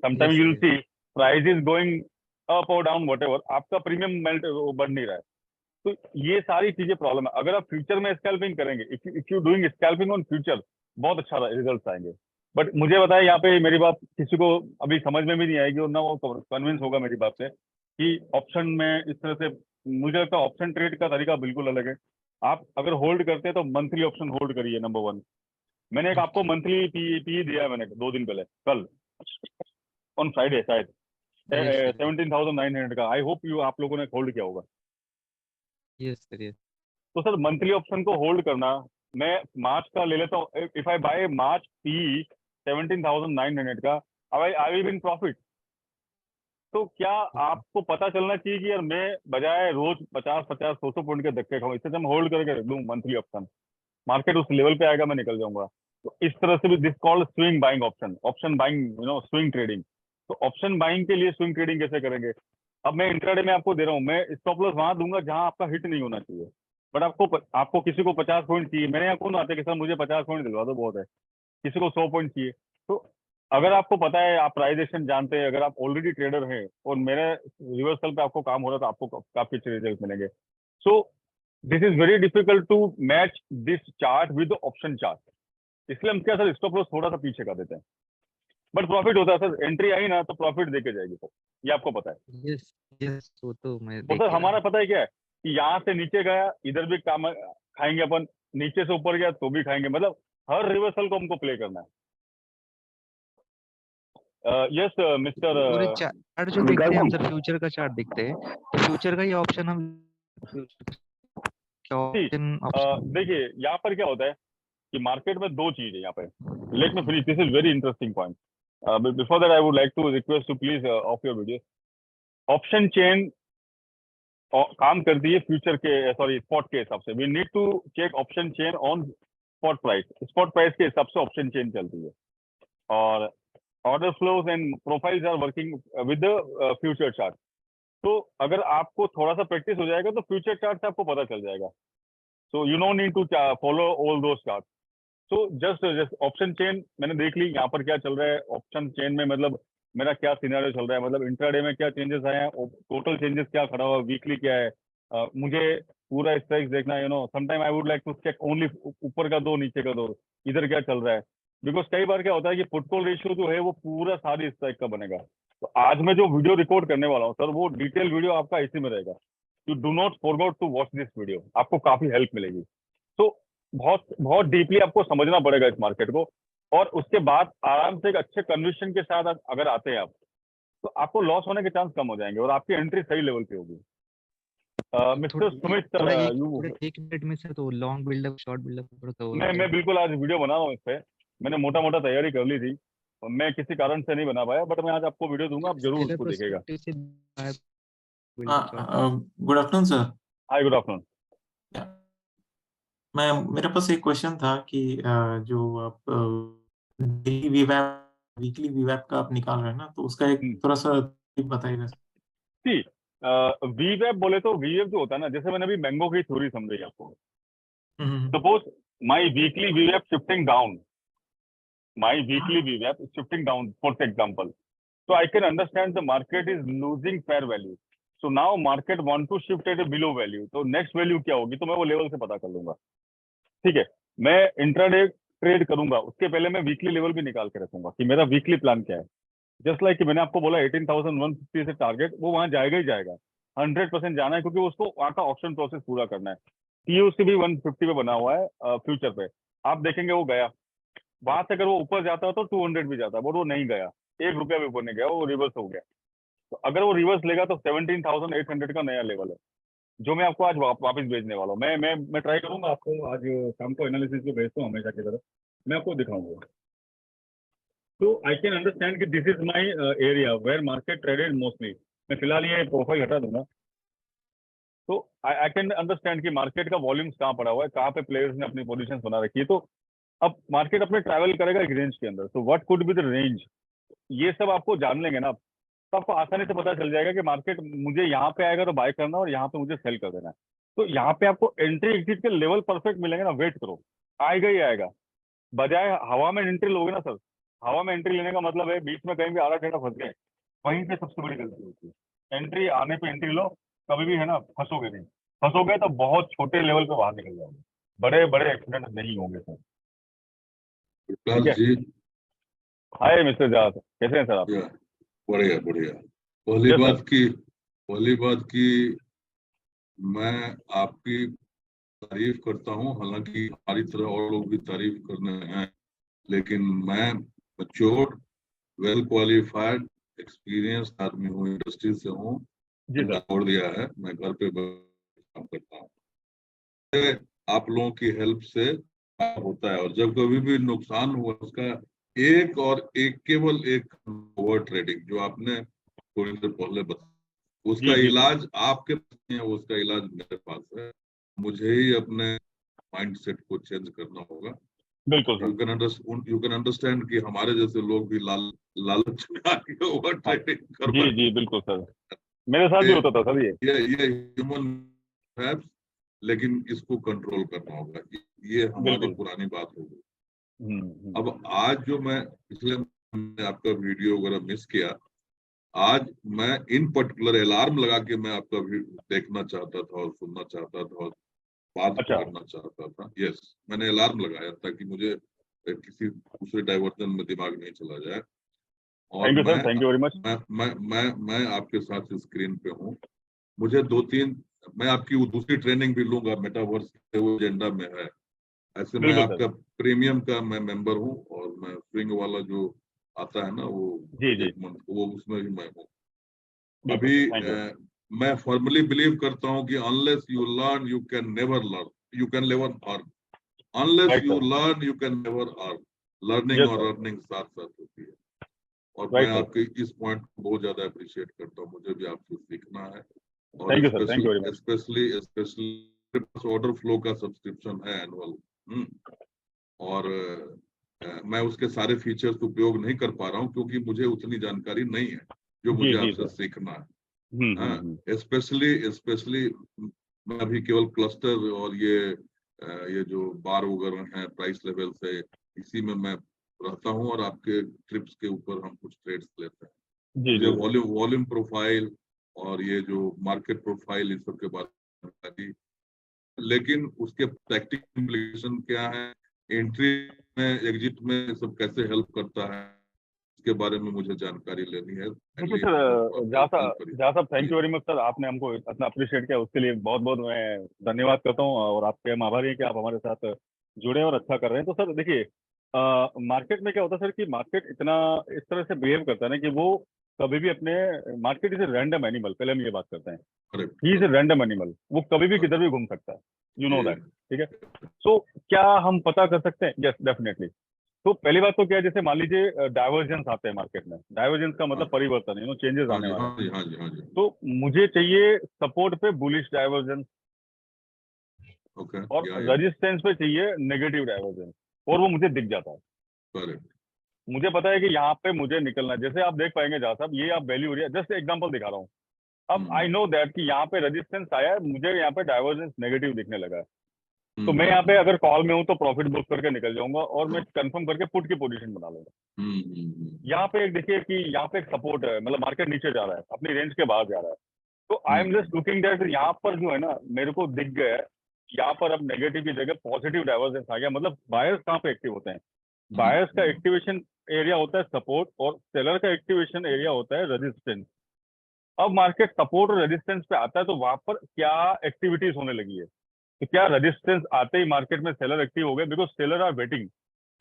Speaker 1: Sometime
Speaker 7: Yes,
Speaker 1: you will
Speaker 7: sir.
Speaker 1: See price is going up और डाउन वट एवर, आपका प्रीमियम मेल्ट बढ़ नहीं रहा है। तो ये सारी चीजें प्रॉब्लम है। अगर आप फ्यूचर में स्कैल्पिंग करेंगे, if you doing scalping on future, बहुत अच्छा रिजल्ट आएंगे। बट मुझे बताया यहाँ पे मेरी बात किसी को अभी समझ में भी नहीं आएगी और ना वो कन्विंस होगा मेरी बात से कि ऑप्शन में इस तरह से, मुझे लगता है ऑप्शन ट्रेड का तरीका बिल्कुल अलग है। आप अगर होल्ड करते हैं तो मंथली ऑप्शन होल्ड करिए, नंबर 1। मैंने एक आपको मंथली पी दिया है, मैंने 2 दिन पहले, कल ऑन फ्राइडे शायद, 17,900 का। आई होप आप लोगों ने होल्ड किया होगा।
Speaker 7: Yes sir, yes.
Speaker 1: तो सर मंथली ऑप्शन को होल्ड करना, मैं मार्च का ले लेता हूँ। If I by March P 17,900 का, आई विल इन प्रॉफिट। तो क्या आपको पता चलना चाहिए कि यार मैं बजाय रोज 50-50, 100 पॉइंट के धक्के खाऊं, इससे मैं होल्ड करके रख दूं मंथली ऑप्शन, मार्केट उस लेवल पे आएगा, मैं निकल जाऊंगा। तो इस तरह से भी this called swing buying option, option buying, swing trading. तो ऑप्शन बाइंग के लिए स्विंग ट्रेडिंग कैसे करेंगे? अब मैं इंट्राडे में आपको दे रहा हूँ, मैं स्टॉप लॉस वहां दूंगा जहां आपका हिट नहीं होना चाहिए। बट आपको किसी को 50 पॉइंट चाहिए, मेरे यहाँ कौन आते कि सर मुझे 50 पॉइंट दिलवा दो, बहुत है। किसी को 100 पॉइंट चाहिए। तो अगर आपको पता है, आप प्राइजेशन जानते हैं, अगर आप ऑलरेडी ट्रेडर हैं और मेरे रिवर्सल पे आपको काम हो रहा है, तो आपको काफी अच्छे रिजल्ट मिलेंगे। So this is very difficult to match this chart with option chart. इसलिए हम क्या सर स्टॉप लॉस थोड़ा सा पीछे कर देते हैं, बट प्रॉफिट होता है सर। एंट्री आई ना तो प्रॉफिट देके जाएगी सर, ये आपको पता है।
Speaker 7: यस यस, वो तो मैं
Speaker 1: और
Speaker 7: देख
Speaker 1: सर
Speaker 7: ही रहा
Speaker 1: हमारा
Speaker 7: हूँ।
Speaker 1: पता है क्या है कि यहाँ से नीचे गया, इधर भी काम खाएंगे अपन, नीचे से ऊपर गया तो भी खाएंगे, मतलब हर रिवर्सल को हमको प्ले करना है। यस मिस्टर
Speaker 7: पूरे चार्ट जो देखते हैं हम सर, फ्यूचर का चार्ट देखते हैं, तो फ्यूचर का ये ऑप्शन हम ऑप्शन
Speaker 1: देखिए यहाँ पर क्या होता है कि मार्केट में 2 चीज है यहाँ पे। Let me finish, this is very interesting point. Before that I would like to request to please off your video. Option chain काम करती है फ्यूचर के, सॉरी स्पॉट के हिसाब से। We need to check option chain on spot price. Spot price के हिसाब से ऑप्शन चेन चलती है, और order flows and profiles are working with the future chart. तो अगर आपको थोड़ा सा प्रैक्टिस हो जाएगा तो फ्यूचर चार्ट से आपको पता चल जाएगा। So you no need to follow all those chart. So just option chain मैंने देख ली, यहाँ पर क्या चल रहा है ऑप्शन चेन में, मतलब मेरा क्या सिनेरियो चल रहा है, मतलब इंट्राडे में क्या चेंजेस आए हैं, टोटल चेंजेस क्या खड़ा हुआ, वीकली क्या है। मुझे पूरा स्ट्राइक्स देखना है, sometime I would like to check only ऊपर का दो नीचे का दो, इधर क्या चल रहा है। बिकॉज कई बार क्या होता है कि पुट कॉल रेशियो जो है वो पूरा सारी स्ट्राइक का बनेगा। तो आज मैं जो वीडियो रिकॉर्ड करने वाला हूँ सर, वो डिटेल वीडियो आपका इसी में रहेगा। You do not forget to watch this video, आपको काफी हेल्प मिलेगी। तो बहुत बहुत डीपली आपको समझना पड़ेगा इस मार्केट को, और उसके बाद आराम से एक अच्छे कन्विक्शन के साथ अगर आते हैं आप, तो आपको लॉस होने के चांस कम हो जाएंगे और आपकी एंट्री सही लेवल पे होगी। मिस्टर सुमित सर,
Speaker 7: थोड़ा एक मिनट में सर, तो लॉन्ग बिल्डअप शॉर्ट बिल्डअप थोड़ा
Speaker 1: मैं बिल्कुल आज वीडियो बना रहा हूँ इस पे। मैंने मोटा मोटा तैयारी कर ली थी, और मैं किसी कारण से नहीं बना पाया, बट मैं आज आपको वीडियो दूंगा, आप जरूर उसको देखिएगा।
Speaker 8: Good afternoon sir.
Speaker 1: Hi, good afternoon.
Speaker 8: मैं मेरे पास एक क्वेश्चन था कि जो आप डेली वीवैप वीकली वीवैप का आप निकाल रहे हैं ना, तो उसका एक थोड़ा सा बताइएगा।
Speaker 1: सी वीवेब बोले तो वीवेब जो होता है ना, जैसे मैंने अभी मैंगो की थ्योरी समझाई आपको। सपोज माय वीकली वीवेब शिफ्टिंग डाउन, माय वीकली वीवेब shifting down for example, so I can understand the market is losing fair value. So now market want to shift at a below value. तो next value क्या होगी, तो मैं वो level से पता कर लूंगा। ठीक है, मैं इंट्राडे ट्रेड करूंगा, उसके पहले मैं वीकली लेवल भी निकाल के रखूंगा कि मेरा वीकली प्लान क्या है। जस्ट लाइक मैंने आपको बोला 18,150 से टारगेट, वो वहां जाएगा ही जाएगा, 100% जाना है, क्योंकि उसको वहां का ऑप्शन प्रोसेस पूरा करना है। टीओसी भी 150 पे बना हुआ है फ्यूचर पे, आप देखेंगे वो गया। वहां से अगर वो ऊपर जाता तो 200 भी जाता, बट वो नहीं गया, 1 रुपया भी ऊपर नहीं गया, वो रिवर्स हो गया। तो अगर वो रिवर्स लेगा तो 17,800 का नया लेवल है, जो मैं आपको आज वापस भेजने वाला हूँ। मैं ट्राई करूंगा, आपको आज शाम को एनालिसिस को भेजता हूँ हमेशा की तरह, मैं आपको दिखाऊंगा। तो आई कैन अंडरस्टैंड कि this is my area where market traded mostly. मैं फिलहाल ये प्रोफाइल हटा दूंगा। तो आई कैन अंडरस्टैंड कि मार्केट का वॉल्यूम्स कहाँ पड़ा हुआ है, कहाँ पे प्लेयर्स ने अपनी पोजीशन बना रखी है। तो अब मार्केट अपने ट्रैवल करेगा एक रेंज के अंदर, तो what could be the range, ये सब आपको जान लेंगे ना, तो आपको आसानी से पता चल जाएगा कि मार्केट मुझे यहाँ पे आएगा तो बाय करना और यहाँ पे मुझे सेल कर देना है। तो यहाँ पे आपको एंट्री एग्जिट के लेवल परफेक्ट मिलेंगे ना, वेट करो, आएगा ही आएगा। बजाय हवा में एंट्री लोगे ना सर, हवा में एंट्री लेने का मतलब है बीच में कहीं भी आधा घंटा फंस गए, वहीं पे सबसे बड़ी गलती होती है। एंट्री आने पे एंट्री लो, कभी भी है ना फंसोगे नहीं, फंसोगे तो बहुत छोटे लेवल पे बाहर निकल जाओगे, बड़े बड़े एक्सीडेंट नहीं होंगे सर। ठीक है, हाय मिस्टर जाट, कैसे हैं सर आप?
Speaker 9: या, बढ़िया बढ़िया।
Speaker 1: Yes, sir.
Speaker 9: पहली बात की मैं आपकी तारीफ करता हूँ, हालांकि हमारी तरह और लोग भी तारीफ करने हैं, लेकिन मैं मैच्योर्ड, वेल क्वालिफाइड, एक्सपीरियंस आदमी हूँ, इंडस्ट्री से हूँ।
Speaker 1: जी सर।
Speaker 9: छोड़ दिया है, मैं घर पे काम करता हूँ। आप लोगों की हेल्प से होता है, और जब कभी भी नुकसान हुआ उसका केवल एक ओवर ट्रेडिंग जो आपने थोड़ी देर पहले बताया, उसका
Speaker 1: जी, जी,
Speaker 9: इलाज आपके पास नहीं है, उसका इलाज मेरे पास है। मुझे ही अपने माइंडसेट को चेंज करना होगा।
Speaker 1: बिल्कुल सर।
Speaker 9: यू कैन अंडरस्टैंड कि हमारे जैसे लोग भी लालच में आके ओवर ट्रेडिंग कर
Speaker 1: जी, जी, बिल्कुल सर, मेरे साथ भी होता था सर ये।
Speaker 9: ये ह्यूमन है, लेकिन इसको कंट्रोल करना होगा। ये हमारी
Speaker 1: बिल्कुल।
Speaker 9: पुरानी बात होगी।
Speaker 1: हम्म।
Speaker 9: अब आज जो मैं इसलिए मैंने आपका वीडियो वगैरह मिस किया, आज मैं इन पर्टिकुलर अलार्म लगा के मैं आपका देखना चाहता था और सुनना चाहता था और बात
Speaker 1: अच्छा।
Speaker 9: करना चाहता था। यस, मैंने अलार्म लगाया ताकि मुझे किसी दूसरे डाइवर्जन में दिमाग नहीं चला जाए। और
Speaker 1: thank you sir, thank you very much.
Speaker 9: मैं आपके साथ स्क्रीन पे हूँ। मुझे 2-3 मैं आपकी वो दूसरी ट्रेनिंग भी लूंगा, मेटावर्स के वो एजेंडा में है। ऐसे मैं
Speaker 1: बिल्कुल
Speaker 9: आपका
Speaker 1: सर।
Speaker 9: प्रीमियम का मैं मेंबर हूँ, और मैं स्विंग वाला जो आता है ना वो
Speaker 1: जी, जी,
Speaker 9: 1 मंथ, वो उसमें भी मैं हूँ।
Speaker 1: बिल्कुल
Speaker 9: अभी
Speaker 1: सर, थैंक यू।
Speaker 9: मैं फॉर्मली बिलीव करता हूँ कि unless you learn you can never learn, you can never earn. Unless
Speaker 1: right
Speaker 9: you
Speaker 1: sir.
Speaker 9: Learn you can never earn. Learning
Speaker 1: yes
Speaker 9: और
Speaker 1: सर।
Speaker 9: अर्निंग साथ साथ होती है। और मैं
Speaker 1: राइट सर।
Speaker 9: आपके इस पॉइंट को बहुत ज्यादा अप्रिशिएट करता हूँ। मुझे भी आपसे सीखना है। और
Speaker 1: thank you sir, thank you very much.
Speaker 9: Specially order flow का सब्सक्रिप्शन है एनुअल, और मैं उसके सारे फीचर्स उपयोग नहीं कर पा रहा हूँ क्योंकि मुझे उतनी जानकारी नहीं है जो
Speaker 1: जी,
Speaker 9: मुझे
Speaker 1: जी
Speaker 9: आपसे
Speaker 1: सर।
Speaker 9: सीखना है।
Speaker 1: हम्म।
Speaker 9: स्पेशली मैं अभी केवल क्लस्टर और ये जो बार वगैरह हैं प्राइस लेवल से, इसी में मैं रहता हूँ, और आपके ट्रिप्स के ऊपर हम कुछ ट्रेड्स लेते हैं।
Speaker 1: जी,
Speaker 9: मुझे
Speaker 1: जी,
Speaker 9: वॉल्यूम प्रोफाइल और ये जो मार्केट प्रोफाइल, इस सब के बारे में, लेकिन उसके प्रैक्टिकल इम्प्लीकेशन क्या है, एंट्री में एग्जिट में सब कैसे हेल्प करता है, इसके बारे में मुझे जानकारी लेनी है।
Speaker 1: देखिए
Speaker 9: Kindly हम लोग को
Speaker 1: सर,
Speaker 9: आप
Speaker 1: जहाँ
Speaker 9: हेल्प करिए
Speaker 1: साहब, thank you
Speaker 9: please.
Speaker 1: Very much sir, आपने हमको इतना अप्रिशिएट किया, उसके लिए बहुत बहुत मैं धन्यवाद करता हूँ, और आपके हम आभारी हैं कि आप हमारे साथ जुड़े और अच्छा कर रहे हैं। तो सर देखिए, मार्केट में क्या होता है सर कि मार्केट इतना इस तरह से बिहेव करता है ना कि वो कभी भी अपने, market is a random animal, पहले हम ये बात करते हैं।
Speaker 9: Correct
Speaker 1: he is a random animal, वो कभी भी किधर भी घूम सकता है, यू नो दैट, ठीक है। सो क्या हम पता कर सकते हैं? Yes, definitely. तो पहली बात तो क्या है, जैसे मान लीजिए डाइवर्जेंस आते हैं मार्केट में, डाइवर्जेंस का मतलब परिवर्तन, चेंजेस
Speaker 9: हाँ
Speaker 1: आने
Speaker 9: जी
Speaker 1: वाले
Speaker 9: हाँ
Speaker 1: हैं।
Speaker 9: जी हाँ जी हाँ जी।
Speaker 1: तो मुझे चाहिए सपोर्ट पे बुलिश डाइवर्जेंस,
Speaker 9: ओके,
Speaker 1: और
Speaker 9: या
Speaker 1: रेजिस्टेंस पे चाहिए नेगेटिव डाइवर्जेंस, और वो मुझे दिख जाता है।
Speaker 9: करेक्ट।
Speaker 1: मुझे पता है कि यहाँ पे मुझे निकलना है। जैसे आप देख पाएंगे जहाँ साहब, ये आप वैल्यू एरिया, जस्ट एग्जांपल दिखा रहा हूँ। अब आई नो दैट कि यहाँ पे रेजिस्टेंस आया है, मुझे यहाँ पे डाइवर्जेंस नेगेटिव दिखने लगा है। तो मैं यहाँ पे अगर कॉल में हूँ तो प्रॉफिट बुक करके निकल जाऊंगा, और मैं कंफर्म करके पुट की पोजीशन बना लूंगा। यहाँ पे एक देखिए कि यहाँ पे एक सपोर्ट है, मतलब मार्केट नीचे जा रहा है, अपनी रेंज के बाहर जा रहा है। तो I am just looking that यहाँ पर जो है ना, मेरे को दिख गया है, यहाँ पर अब नेगेटिव की जगह पॉजिटिव डाइवर्जेंस आ गया। मतलब बायर्स कहाँ पे एक्टिव होते हैं? बायर्स का एक्टिवेशन एरिया होता है सपोर्ट, और सेलर का एक्टिवेशन एरिया होता है रेजिस्टेंस। अब मार्केट सपोर्ट और रेजिस्टेंस पे आता है, तो वहां पर क्या एक्टिविटीज होने लगी है? तो क्या रेजिस्टेंस आते ही मार्केट में सेलर एक्टिव हो गए? Because seller are waiting.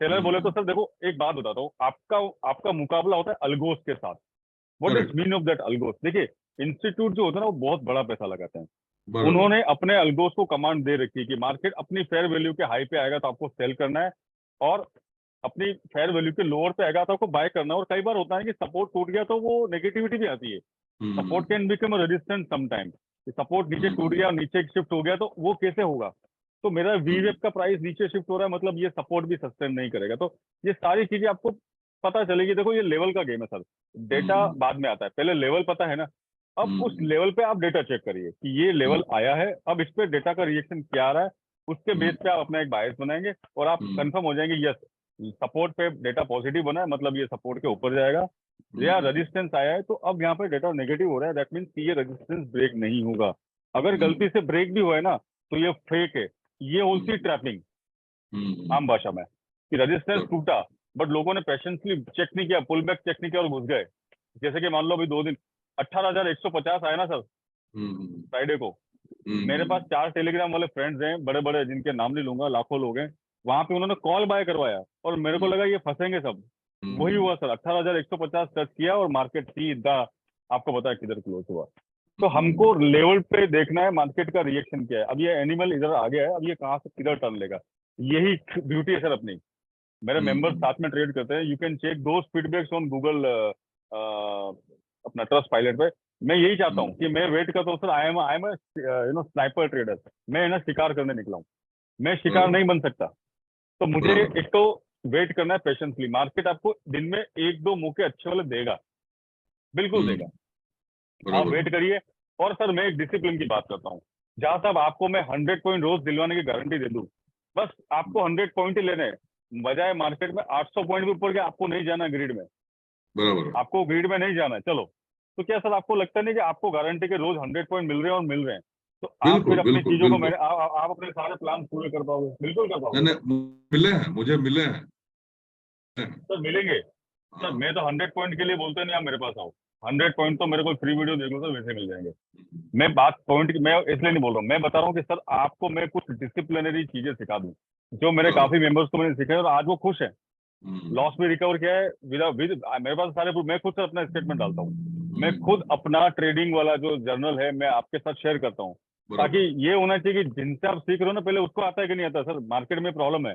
Speaker 1: Seller बोले तो सर देखो, एक बात बताता हूँ, आपका आपका मुकाबला होता है अलगोस के साथ। What is mean of that algos? देखिए, इंस्टीट्यूट जो होता है ना, वो बहुत बड़ा पैसा लगाते हैं। उन्होंने अपने अलगोस को कमांड दे रखी है कि मार्केट अपनी फेयर वैल्यू के हाई पे आएगा तो आपको सेल करना है, और अपनी फेयर वैल्यू के लोअर पे आएगा तो आपको बाय करना है। और कई बार होता है कि सपोर्ट टूट गया तो वो नेगेटिविटी भी आती है। Support can become resistance sometime. Support नीचे टूट गया, नीचे शिफ्ट हो गया, तो वो कैसे होगा? तो मेरा वीवेब का प्राइस नीचे शिफ्ट हो रहा है, मतलब ये सपोर्ट भी सस्टेन नहीं करेगा। तो ये सारी चीजें आपको पता चलेगी। देखो, ये लेवल का गेम है सर, डेटा बाद में आता है, पहले लेवल पता है ना। अब उस लेवल पे आप डेटा चेक करिए कि ये लेवल आया है, अब इस पे डेटा का रिएक्शन क्या आ रहा है, उसके बेस पे आप अपना एक बायस बनाएंगे, और आप कंफर्म हो जाएंगे यस, सपोर्ट पे डेटा पॉजिटिव बना है, मतलब ये सपोर्ट के ऊपर जाएगा, या रेजिस्टेंस आया है तो अब यहाँ पे डेटा नेगेटिव हो रहा है, दैट मीन्स ये रेजिस्टेंस ब्रेक नहीं होगा। अगर गलती से ब्रेक भी हुआ है ना, तो ये फेक है, ये होती ट्रैपिंग आम भाषा में, कि रेजिस्टेंस टूटा बट लोगों ने पेशेंसली चेक नहीं किया, पुल बैक चेक नहीं किया और घुस गए। जैसे कि मान लो अभी 2 दिन 18,150 आया ना सर फ्राइडे को। मेरे पास 4 टेलीग्राम वाले फ्रेंड्स हैं बड़े बड़े, जिनके नाम नहीं लूंगा, लाखों लोग हैं वहां पे। उन्होंने कॉल बाय करवाया और मेरे को लगा ये फंसेंगे सब, वही हुआ सर। 18,150 टच किया और मार्केट सीधा आपको पता है किधर क्लोज हुआ। तो हमको लेवल पे देखना है मार्केट का रिएक्शन क्या है। अब ये एनिमल इधर आ गया है, अब ये कहाँ से किधर टर्न लेगा, यही ब्यूटी है सर अपनी। मेरे मेंबर्स साथ में ट्रेड करते हैं, you can check those feedbacks on Google अपना ट्रस्ट पायलट पे। मैं यही चाहता हूँ कि मैं वेट करता हूँ sir. I am you know sniper trader. मैं ना शिकार करने निकला हूँ, मैं शिकार नहीं बन सकता। तो मुझे एक तो वेट करना है पेशेंसली। मार्केट आपको दिन में 1-2 मौके अच्छे वाले देगा, बिल्कुल देगा, आप वेट करिए। और सर मैं एक डिसिप्लिन की बात करता हूँ, जहां साहब आपको मैं 100 पॉइंट रोज दिलवाने की गारंटी दे दूं, बस आपको 100 पॉइंट ही लेने हैं, बजाय मार्केट में 800 पॉइंट भी ऊपर के आपको नहीं जाना ग्रिड में।
Speaker 9: बराबर,
Speaker 1: आपको ग्रिड में नहीं जाना है, चलो। तो क्या सर आपको लगता नहीं कि आपको गारंटी के रोज 100 पॉइंट मिल रहे हैं और मिल रहे हैं, तो आप फिर अपनी चीजों को मैंने आप अपने सारे प्लान पूरे कर पाओगे? बिल्कुल कर पाओगे।
Speaker 9: मिले हैं, मुझे मिले हैं
Speaker 1: सर, मिलेंगे सर। मैं तो 100 पॉइंट के लिए बोलते नहीं आप मेरे पास आओ। 100 पॉइंट तो मेरे को फ्री वीडियो देख लो सर, वैसे मिल जाएंगे। मैं बात पॉइंट की मैं इसलिए नहीं बोल रहा हूँ, मैं बता रहा हूँ कि सर आपको मैं कुछ डिसिप्लिनरी चीजें सिखा दूं, जो मेरे काफी मेंबर्स को मैंने सिखाया और आज वो खुश है। लॉस भी रिकवर किया है विद मेरे पास सारे proof। मैं खुद से अपना स्टेटमेंट डालता हूँ, मैं खुद अपना ट्रेडिंग वाला जो जर्नल है मैं आपके साथ शेयर करता हूँ, ताकि ये होना चाहिए कि जिनसे आप सीख रहे हो ना, पहले उसको आता है कि नहीं आता। सर मार्केट में प्रॉब्लम है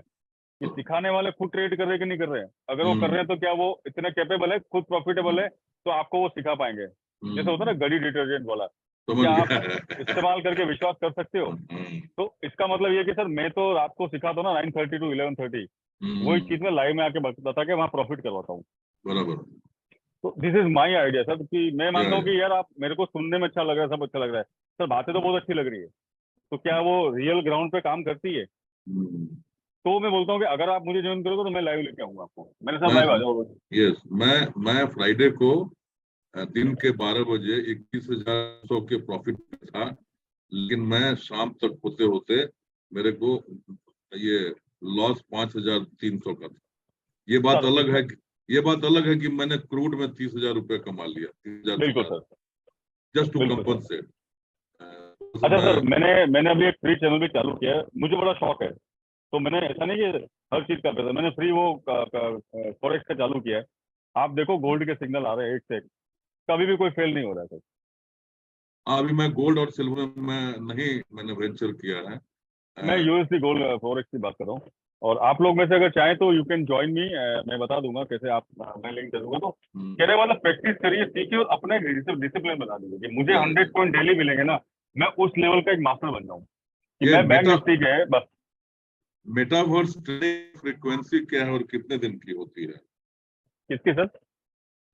Speaker 1: कि सिखाने वाले खुद ट्रेड कर रहे हैं कि नहीं कर रहे हैं। अगर वो कर रहे हैं तो क्या वो इतने कैपेबल है, खुद प्रॉफिटेबल है, तो आपको वो सिखा पाएंगे। जैसे होता है ना गड़ी डिटर्जेंट वाला, क्या आप इस्तेमाल करके विश्वास कर सकते हो? तो इसका मतलब ये कि सर मैं तो रात को सिखाता हूँ ना 9:30 to 11:30, वही चीज में लाइव में आके बता के वहाँ प्रॉफिट करवाता हूँ।
Speaker 9: बराबर।
Speaker 1: तो this is my idea sir, कि मैं मानता हूँ कि यार आप मेरे को सुनने में अच्छा लग रहा है, सब अच्छा लग रहा है सर, बातें तो बहुत अच्छी लग रही है, तो क्या वो रियल ग्राउंड पे काम करती है? तो मैं बोलता हूँ कि अगर आप मुझे ज्वाइन करोगे तो मैं लाइव लेके आऊंगा आपको। मेरे साथ लाइव आ जाओ।
Speaker 9: यस, मैं फ्राइडे को दिन के 12 बजे 21,100 के प्रॉफिट में था, लेकिन मैं शाम तक होते होते मेरे को ये लॉस 5,300 का था। ये बात अलग है कि मैंने क्रूड में 30,000 रुपया कमा लिया। 30,000
Speaker 1: बिल्कुल सर,
Speaker 9: जस्ट टू कंपनसेट।
Speaker 1: अच्छा सर, मैंने अभी एक फ्री चैनल भी चालू किया है, मुझे बड़ा शौक है, तो मैंने ऐसा नहीं कि हर चीज का पैसा, मैंने फ्री वो फॉरेक्स का चालू किया है। आप देखो गोल्ड के सिग्नल आ रहे हैं एक से एक, कभी भी कोई फेल नहीं हो रहा है सर।
Speaker 9: अभी मैं गोल्ड और सिल्वर में मैंने वेंचर किया है।
Speaker 1: मैं यूएसडी गोल्ड फॉरेक्स की बात कर रहा हूँ, और आप लोग में से अगर चाहें तो यू कैन ज्वाइन मी। मैं बता दूंगा कैसे, आप मैं लिंक दे दूंगा। तो कहने वाला प्रैक्टिस करिए, सीखिए और अपने डिसिप्लिन बना दीजिए कि मुझे 100 पॉइंट डेली मिलेंगे ना, मैं उस लेवल का एक मास्टर बन जाऊँ कि मैं बैंक निफ्टी के बस।
Speaker 9: मेटावर्स ट्रेडिंग फ्रीक्वेंसी क्या है और कितने दिन की होती है?
Speaker 1: किसकी सर?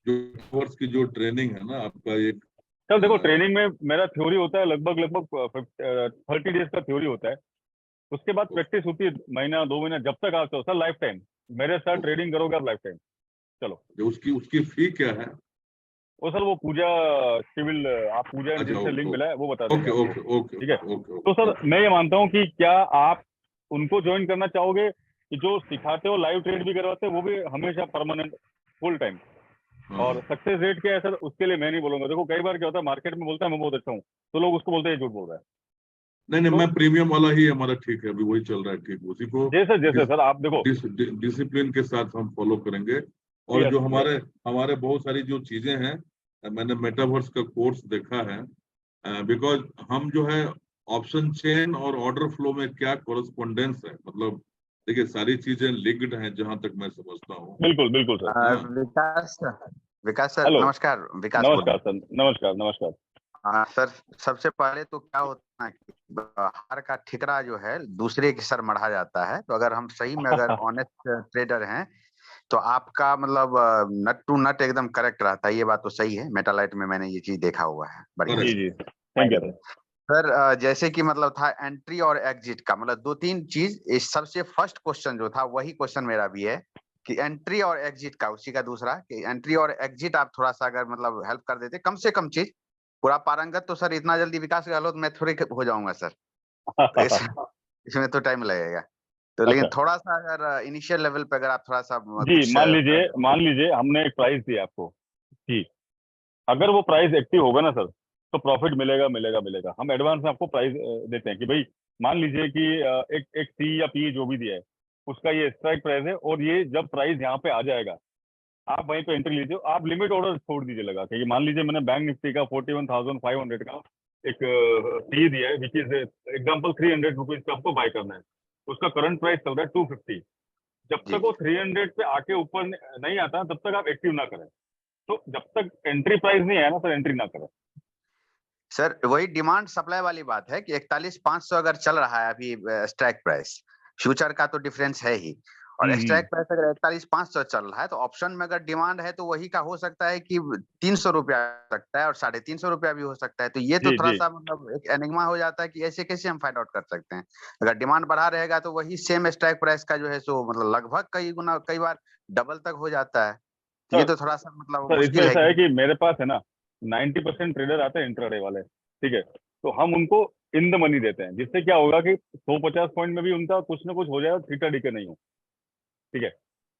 Speaker 9: जो मेटावर्स की जो ट्रेनिंग है ना आपका, एक
Speaker 1: सर देखो, ट्रेनिंग में मेरा थ्योरी होता है लगभग 30 डेज का थ्योरी होता है। उसके बाद प्रैक्टिस होती है महीना 2 महीना, जब तक आप सर लाइफ टाइम मेरे साथ ट्रेडिंग करोगे आप लाइफ टाइम। चलो,
Speaker 9: जो उसकी फी क्या है?
Speaker 1: वो सर वो पूजा सिविल, आप पूजा जिससे लिंक मिला है वो बता देंगे।
Speaker 9: ओके,
Speaker 1: ठीक है। तो सर मैं ये मानता हूँ कि क्या आप उनको ज्वाइन करना चाहोगे कि जो सिखाते हो, लाइव ट्रेड भी करवाते हो, वो भी हमेशा परमानेंट फुल टाइम? और सक्सेस रेट क्या है सर, उसके लिए मैं नहीं बोलूंगा। देखो कई बार क्या होता है, मार्केट में बोलता है मैं बहुत अच्छा हूँ, तो लोग उसको बोलते हैं झूठ बोल रहा है।
Speaker 9: नहीं, मैं प्रीमियम वाला ही हमारा ठीक है, अभी वही चल रहा है, ठीक। उसी को
Speaker 1: जैसे सर आप देखो
Speaker 9: डिसिप्लिन के साथ हम फॉलो करेंगे। और जो हमारे बहुत सारी जो चीजें हैं, मैंने मेटावर्स का कोर्स देखा है, बिकॉज हम जो है ऑप्शन चेन और ऑर्डर फ्लो में क्या कोरेस्पोंडेंस है, मतलब देखिए सारी चीजें लिंक्ड हैं जहां तक मैं समझता हूँ।
Speaker 1: बिल्कुल सर।
Speaker 10: विकास सर, नमस्कार।
Speaker 1: नमस्कार।
Speaker 10: सर सबसे पहले तो क्या होता है कि हार का ठिकरा जो है दूसरे के सर मढ़ा जाता है, तो अगर हम सही में अगर ऑनेस्ट ट्रेडर हैं तो आपका मतलब नट टू नट एकदम करेक्ट रहता है। ये बात तो सही है, मेटालाइट में मैंने ये चीज देखा हुआ है। बढ़िया
Speaker 1: जी थैंक यू
Speaker 10: सर। जैसे कि मतलब था एंट्री और एग्जिट का, मतलब 2-3 चीज। सबसे फर्स्ट क्वेश्चन जो था वही क्वेश्चन मेरा भी है कि एंट्री और एग्जिट का, उसी का दूसरा कि एंट्री और एग्जिट आप थोड़ा सा अगर मतलब हेल्प कर देते, कम से कम चीज। पूरा पारंगत तो सर इतना जल्दी विकास गहलोत मैं थोड़ी हो जाऊंगा सर, तो इसमें तो टाइम लगेगा। तो लेकिन
Speaker 1: अच्छा
Speaker 10: थोड़ा सा अगर इनिशियल लेवल पे अगर आप थोड़ा सा
Speaker 1: जी,
Speaker 10: कुछ
Speaker 1: मान लीजिए हमने एक प्राइस दिया आपको कि अगर वो प्राइस एक्टिव होगा ना सर, तो प्रॉफिट मिलेगा मिलेगा मिलेगा। हम एडवांस में आपको प्राइस देते हैं कि भाई मान लीजिए कि एक एक सी या पी जो भी दिया है उसका ये स्ट्राइक प्राइस है, और ये जब प्राइस यहाँ पे आ जाएगा आप वहीं पे एंट्री लीजिए। आप लिमिट ऑर्डर छोड़ दीजिए लगा के, मान लीजिए मैंने बैंक निफ्टी का 41,500 का एक सी दिया है, विच इज एग्जाम्पल 300 रुपीज का आपको बाय करना है, उसका करंट प्राइस चल रहा है 250। जब
Speaker 10: जी
Speaker 1: तक वो 300 पे आके ऊपर नहीं आता तब तक आप एक्टिव ना करें। तो जब तक एंट्री प्राइस नहीं आया ना सर, एंट्री ना करें।
Speaker 10: सर, वही डिमांड सप्लाई वाली बात है कि 41,500 अगर चल रहा है अभी स्ट्राइक प्राइस, फ्यूचर का तो डिफरेंस है ही, और स्ट्राइक प्राइस अगर 41,500 चल रहा है तो ऑप्शन में अगर डिमांड है तो वही का हो सकता है कि 300 रुपया हो सकता है और 350 रुपया भी हो सकता है। तो ये तो
Speaker 1: जी
Speaker 10: थोड़ा
Speaker 1: जी
Speaker 10: सा मतलब एक एनिग्मा हो जाता है कि ऐसे कैसे हम फाइंड आउट कर सकते हैं। अगर डिमांड बढ़ा रहेगा तो वही सेम स्ट्राइक प्राइस का जो है सो मतलब लगभग कई गुना, कई बार डबल तक हो जाता है। ये
Speaker 1: सर,
Speaker 10: तो थोड़ा सा मतलब
Speaker 1: सर इसमें
Speaker 10: मुश्किल है
Speaker 1: ऐसा है
Speaker 10: कि
Speaker 1: कि मेरे पास है ना 90% ट्रेडर आते हैं इंट्राडे वाले, ठीक है, तो हम उनको इन द मनी देते हैं, जिससे क्या होगा कि 150 पॉइंट में भी उनका कुछ ना कुछ हो जाएगा, थीटा डीके नहीं हो, ठीक है।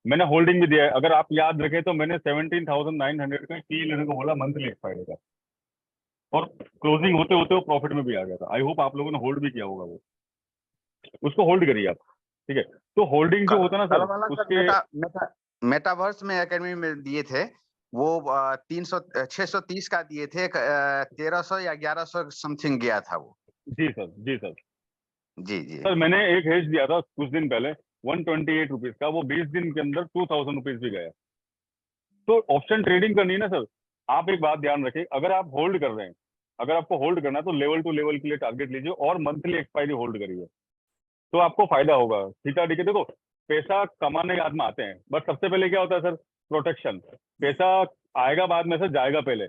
Speaker 1: मैंने होल्डिंग भी दिया है, अगर आप याद रखें तो मैंने 17,900 का टी लेने को बोला मंथली एक्सपायरी का, और क्लोजिंग होते होते वो प्रॉफिट में भी आ गया था। आई होप आप लोगों ने होल्ड भी किया होगा, वो उसको होल्ड करिए आप, ठीक है। तो होल्डिंग जो होता है ना
Speaker 10: कल
Speaker 1: सर,
Speaker 10: वाला सर
Speaker 1: उसके
Speaker 10: मेटावर्स में एकेडमी में दिए थे वो 630 का दिए थे, 1300 या 1100 समथिंग गया था वो।
Speaker 1: जी सर, जी सर,
Speaker 10: जी जी
Speaker 1: सर मैंने एक हेज दिया था कुछ दिन पहले 128 रुपीज का, वो 20 दिन के अंदर 2,000 रुपीज भी गया। तो ऑप्शन ट्रेडिंग करनी है ना सर, आप एक बात ध्यान रखें, अगर आप होल्ड कर रहे हैं, अगर आपको होल्ड करना है तो लेवल टू लेवल के लिए टारगेट लीजिए और मंथली एक्सपायरी होल्ड करिए, तो आपको फायदा होगा। थीटा डीके देखो, पैसा कमाने के हाथ में आते हैं, बट सबसे पहले क्या होता है सर, प्रोटेक्शन। पैसा आएगा बाद में सर, जाएगा पहले।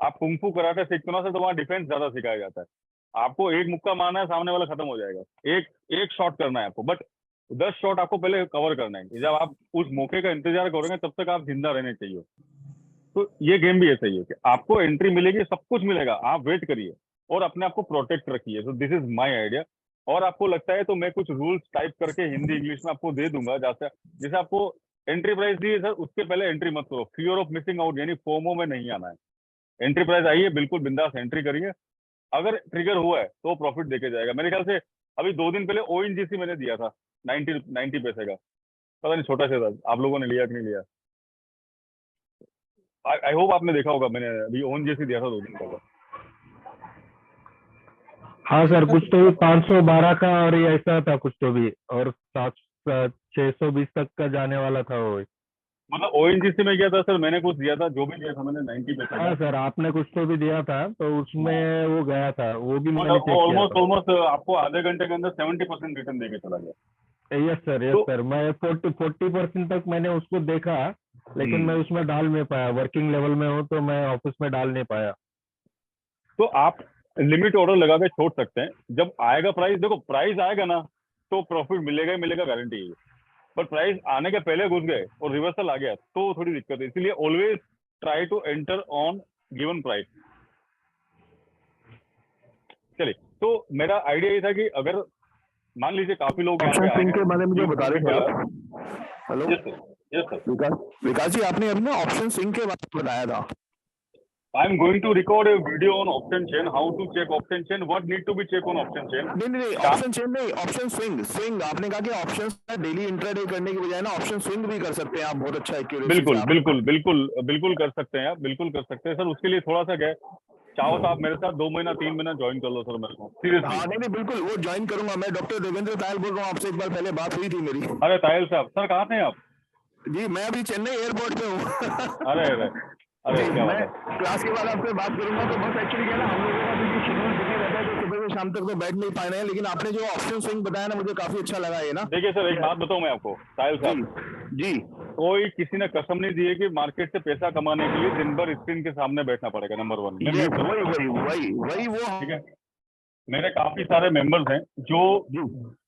Speaker 1: आप कुंफू कराटे सीखते हो ना सर, तो वहाँ डिफेंस ज्यादा सिखाया जाता है। आपको एक मुक्का मारना है, सामने वाला खत्म हो जाएगा, एक शॉट करना है आपको, बट 10 शॉट आपको पहले कवर करना है। जब आप उस मौके का इंतजार करोगे तब तक आप जिंदा रहने चाहिए। तो ये गेम भी ऐसा ही है कि आपको एंट्री मिलेगी, सब कुछ मिलेगा, आप वेट करिए और अपने आप को प्रोटेक्ट रखिए। तो दिस इज माय आइडिया। और आपको लगता है तो मैं कुछ रूल्स टाइप करके हिंदी इंग्लिश में आपको दे दूंगा, जैसे आपको एंट्री प्राइस दी है सर, उसके पहले एंट्री मत करो, फियर ऑफ मिसिंग आउट, यानी फोमो में नहीं आना है। एंट्री प्राइस आई है, बिल्कुल बिंदास एंट्री करिए, अगर ट्रिगर हुआ है तो प्रॉफिट देके जाएगा। मेरे ख्याल से अभी 2 दिन पहले ओएनजीसी मैंने दिया था 90 पैसे का, पता नहीं छोटा सा था, आप लोगों ने लिया कि नहीं लिया। आई होप आपने देखा होगा, मैंने अभी ओएनजीसी दिया था 2 दिन पहले।
Speaker 3: हाँ सर, कुछ तो भी 512 का और ये ऐसा था कुछ तो भी, और 620 तक का जाने वाला था वो।
Speaker 1: मतलब ओएनजीसी में क्या था सर, मैंने कुछ दिया था, जो भी दिया था मैंने 90 पैसे
Speaker 3: हाँ
Speaker 1: का।
Speaker 3: सर, आपने कुछ तो भी दिया था तो उसमें वो गया था, वो भी मैंने चेक किया
Speaker 1: ऑलमोस्ट आपको आधे घंटे के अंदर 70% रिटर्न देके चला गया।
Speaker 3: था। यस सर, मैं 40% तक मैंने उसको देखा, लेकिन मैं उसमें डाल नहीं पाया, वर्किंग लेवल में हूँ तो मैं ऑफिस में डाल नहीं पाया।
Speaker 1: तो आप लिमिट ऑर्डर लगा के छोड़ सकते हैं, जब आएगा प्राइस, देखो प्राइस आएगा ना तो प्रॉफिट मिलेगा ही मिलेगा, गारंटी है। पर प्राइस आने के पहले घुस गए और रिवर्सल आ गया तो थोड़ी दिक्कत है, इसलिए always try to enter on given price. चलिए, तो मेरा आइडिया ये था कि अगर मान लीजिए काफी लोग यहाँ पे आए हैं,
Speaker 11: के बारे में जो बता रहे थे। Hello
Speaker 1: yes sir, yes sir.
Speaker 11: Vikas ji, आपने अभी ना ऑप्शन स्विंग के बारे में बताया था।
Speaker 1: I am going to record a video on option chain, how to check option chain, what need to be check on option chain.
Speaker 11: नहीं, ऑप्शन चेन नहीं, ऑप्शन स्विंग आपने कहा कि ऑप्शन डेली इंट्राडे करने की बजाय ना ऑप्शन स्विंग भी कर सकते हैं आप, बहुत अच्छा एक्यूरेसी।
Speaker 1: बिल्कुल कर सकते हैं आप, बिल्कुल कर सकते हैं सर। उसके लिए थोड़ा सा क्या है, चाहो तो आप मेरे साथ 2 महीना 3 महीना ज्वाइन कर लो सर मेरे को, सीरियसली।
Speaker 11: हाँ नहीं बिल्कुल, वो ज्वाइन करूंगा मैं। डॉक्टर देवेंद्र तायल बोल रहा हूँ, आपसे एक बार पहले बात हुई थी मेरी।
Speaker 1: अरे तायल साहब, सर कहाँ थे आप?
Speaker 11: जी मैं अभी चेन्नई एयरपोर्ट पे हूँ।
Speaker 1: अरे क्या बात
Speaker 11: मैं
Speaker 1: है।
Speaker 11: क्लास के बाद आपसे बात करूंगा। तो बस एक्चुअली क्या ना, हम लोगों का भी शेड्यूल बिजी रहता है तो सुबह से शाम तक तो बैठ नहीं पा रहे हैं, लेकिन आपने जो ऑप्शन स्विंग बताया ना, मुझे काफी अच्छा लगा ये ना।
Speaker 1: देखिए सर, एक बात बताऊं मैं आपको तायल साहब
Speaker 11: जी,
Speaker 1: कोई किसी ने कसम नहीं दी है कि मार्केट से पैसा कमाने के लिए दिन भर स्क्रीन के सामने बैठना पड़ेगा। नंबर 1
Speaker 11: वही वो
Speaker 1: ठीक है। मेरे काफी सारे मेंबर्स हैं जो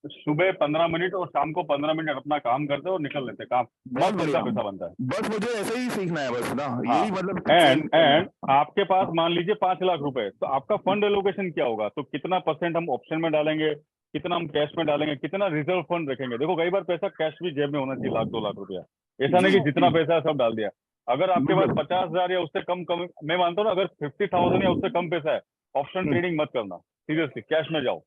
Speaker 1: सुबह 15 मिनट और शाम को 15 मिनट अपना काम करते हैं और निकल लेते हैं काम,
Speaker 11: बहुत
Speaker 1: मस्त
Speaker 11: बढ़िया।
Speaker 1: उनका पैसा बनता है।
Speaker 11: बस मुझे ऐसे ही सीखना है बस ना,
Speaker 1: हाँ
Speaker 11: यही मतलब
Speaker 1: एंड आपके पास मान लीजिए 5 लाख रुपए, तो आपका फंड एलोकेशन क्या होगा, तो कितना परसेंट हम ऑप्शन में डालेंगे, कितना हम कैश में डालेंगे, कितना रिजर्व फंड रखेंगे। देखो कई बार पैसा कैश भी जेब में होना चाहिए, 1-2 लाख रुपया, ऐसा नहीं कि जितना पैसा है सब डाल दिया। अगर आपके पास 50,000 या उससे कम कम, मैं मानता हूँ ना, अगर 50,000 या उससे कम पैसा है, ऑप्शन ट्रेडिंग मत करना, सीरियसली कैश में जाओ।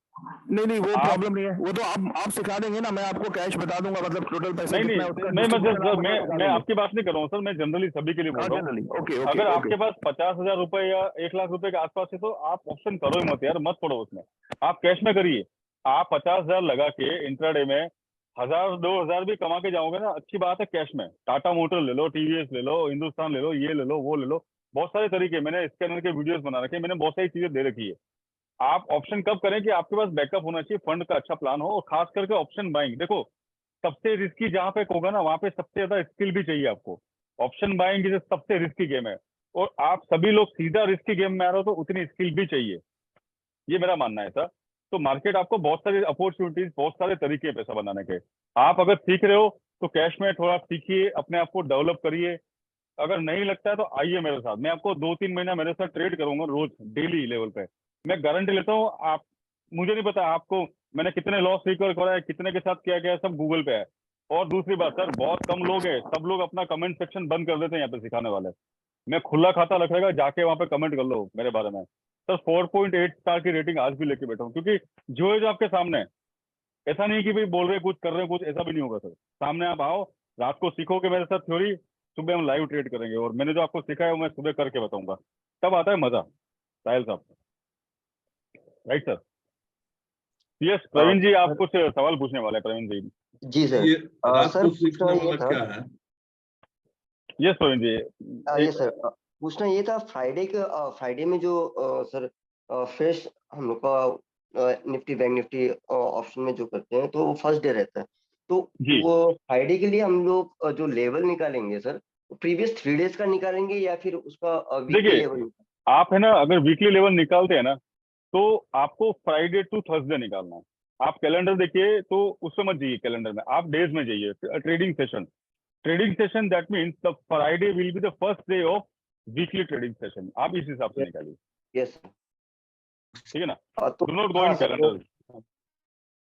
Speaker 11: नहीं वो प्रॉब्लम नहीं है, वो तो आप सिखा देंगे ना, मैं आपको कैश बता दूंगा, मतलब टोटल पैसा
Speaker 1: नहीं
Speaker 11: कितना है उसका
Speaker 1: मैं
Speaker 11: distribution आप बता
Speaker 1: मैं
Speaker 11: देंगे।
Speaker 1: आपकी बात नहीं कर रहा हूँ सर, मैं जनरली सभी के लिए बोल रहा हूँ।
Speaker 11: जनरली ओके
Speaker 1: अगर
Speaker 11: ओके
Speaker 1: आपके पास 50,000 रुपए या 1 लाख रुपए के आसपास है, तो आप ऑप्शन करो ही मत यार, मत पड़ो उसमें, आप कैश में करिए। आप 50,000 लगा के इंट्राडे में 1,000-2,000 भी कमा के जाओगे ना, अच्छी बात है। कैश में टाटा मोटर ले लो, टीवीएस ले लो, हिंदुस्तान ले लो, ये ले लो, वो ले लो, बहुत सारे तरीके, मैंने स्कैनर के वीडियोस बना रखे हैं, मैंने बहुत सारी चीजें दे रखी है। आप ऑप्शन कब करें कि आपके पास बैकअप होना चाहिए, फंड का अच्छा प्लान हो, और खास करके ऑप्शन बाइंग। देखो सबसे रिस्की जहां पे होगा ना, वहां पे सबसे ज्यादा स्किल भी चाहिए आपको। ऑप्शन बाइंग इज सबसे रिस्की गेम है, और आप सभी लोग सीधा रिस्की गेम में आ रहे हो, तो उतनी स्किल भी चाहिए, ये मेरा मानना है सर। तो मार्केट आपको बहुत सारी अपॉर्चुनिटीज, बहुत सारे तरीके हैं पैसा बनाने के। आप अगर सीख रहे हो तो कैश में थोड़ा सीखिए, अपने आप को डेवलप करिए। अगर नहीं लगता है तो आइए मेरे साथ, मैं आपको 2-3 महीना मेरे साथ ट्रेड करूंगा रोज, डेली लेवल पे। मैं गारंटी लेता हूँ, आप, मुझे नहीं पता आपको मैंने कितने लॉस रिकवर करा है, कितने के साथ क्या क्या, सब गूगल पे है। और दूसरी बात सर, बहुत कम लोग हैं, सब लोग अपना कमेंट सेक्शन बंद कर देते हैं यहाँ पे सिखाने वाले। मैं खुला खाता रखेगा, जाके वहां पे कमेंट कर लो मेरे बारे में। सर 4.8 स्टार की रेटिंग आज भी लेके बैठा हूँ, क्योंकि जो है जो आपके सामने है। ऐसा नहीं कि भाई बोल रहे कुछ, कर रहे कुछ, ऐसा भी नहीं होगा सर। सामने आप आओ, रात को सीखोगे मेरे साथ थ्योरी, सुबह हम लाइव ट्रेड करेंगे, और मैंने जो आपको सिखाया है वो मैं सुबह करके बताऊंगा, तब आता है मजा। साहिल साहब, राइट सर? यस प्रवीण जी, आप कुछ सवाल पूछने वाले हैं प्रवीण जी?
Speaker 4: जी सर।
Speaker 9: ये रात
Speaker 4: सर
Speaker 9: को
Speaker 4: पूछना
Speaker 9: सीखने
Speaker 4: ये
Speaker 9: वाला
Speaker 4: था,
Speaker 9: क्या है?
Speaker 1: यस प्रवीण जी।
Speaker 4: ये सर पूछना ये था, फ्राइडे में जो सर फ्रेश हम लोग का निफ्टी बैंक निफ्टी ऑप्शन में जो करते हैं, तो वो फर्स्ट डे रहता है। तो
Speaker 1: जी।
Speaker 4: वो फ्राइडे के लिए हम लोग जो लेवल निकालेंगे सर, प्रीवियस 3 डेज का निकालेंगे या फिर उसका वीकली
Speaker 1: देखिए
Speaker 4: लेवल?
Speaker 1: आप है ना, अगर वीकली लेवल निकालते हैं ना, तो आपको फ्राइडे टू थर्सडे निकालना है। आप कैलेंडर देखिए, तो उसमें मत जाइए कैलेंडर में, आप डेज में जाइए। Trading session that means the Friday will be the first day of weekly trading session, आप इस हिसाब से निकालिए,
Speaker 4: यस
Speaker 1: ठीक है ना?
Speaker 4: तो
Speaker 1: do not go in
Speaker 4: sir,
Speaker 1: calendar.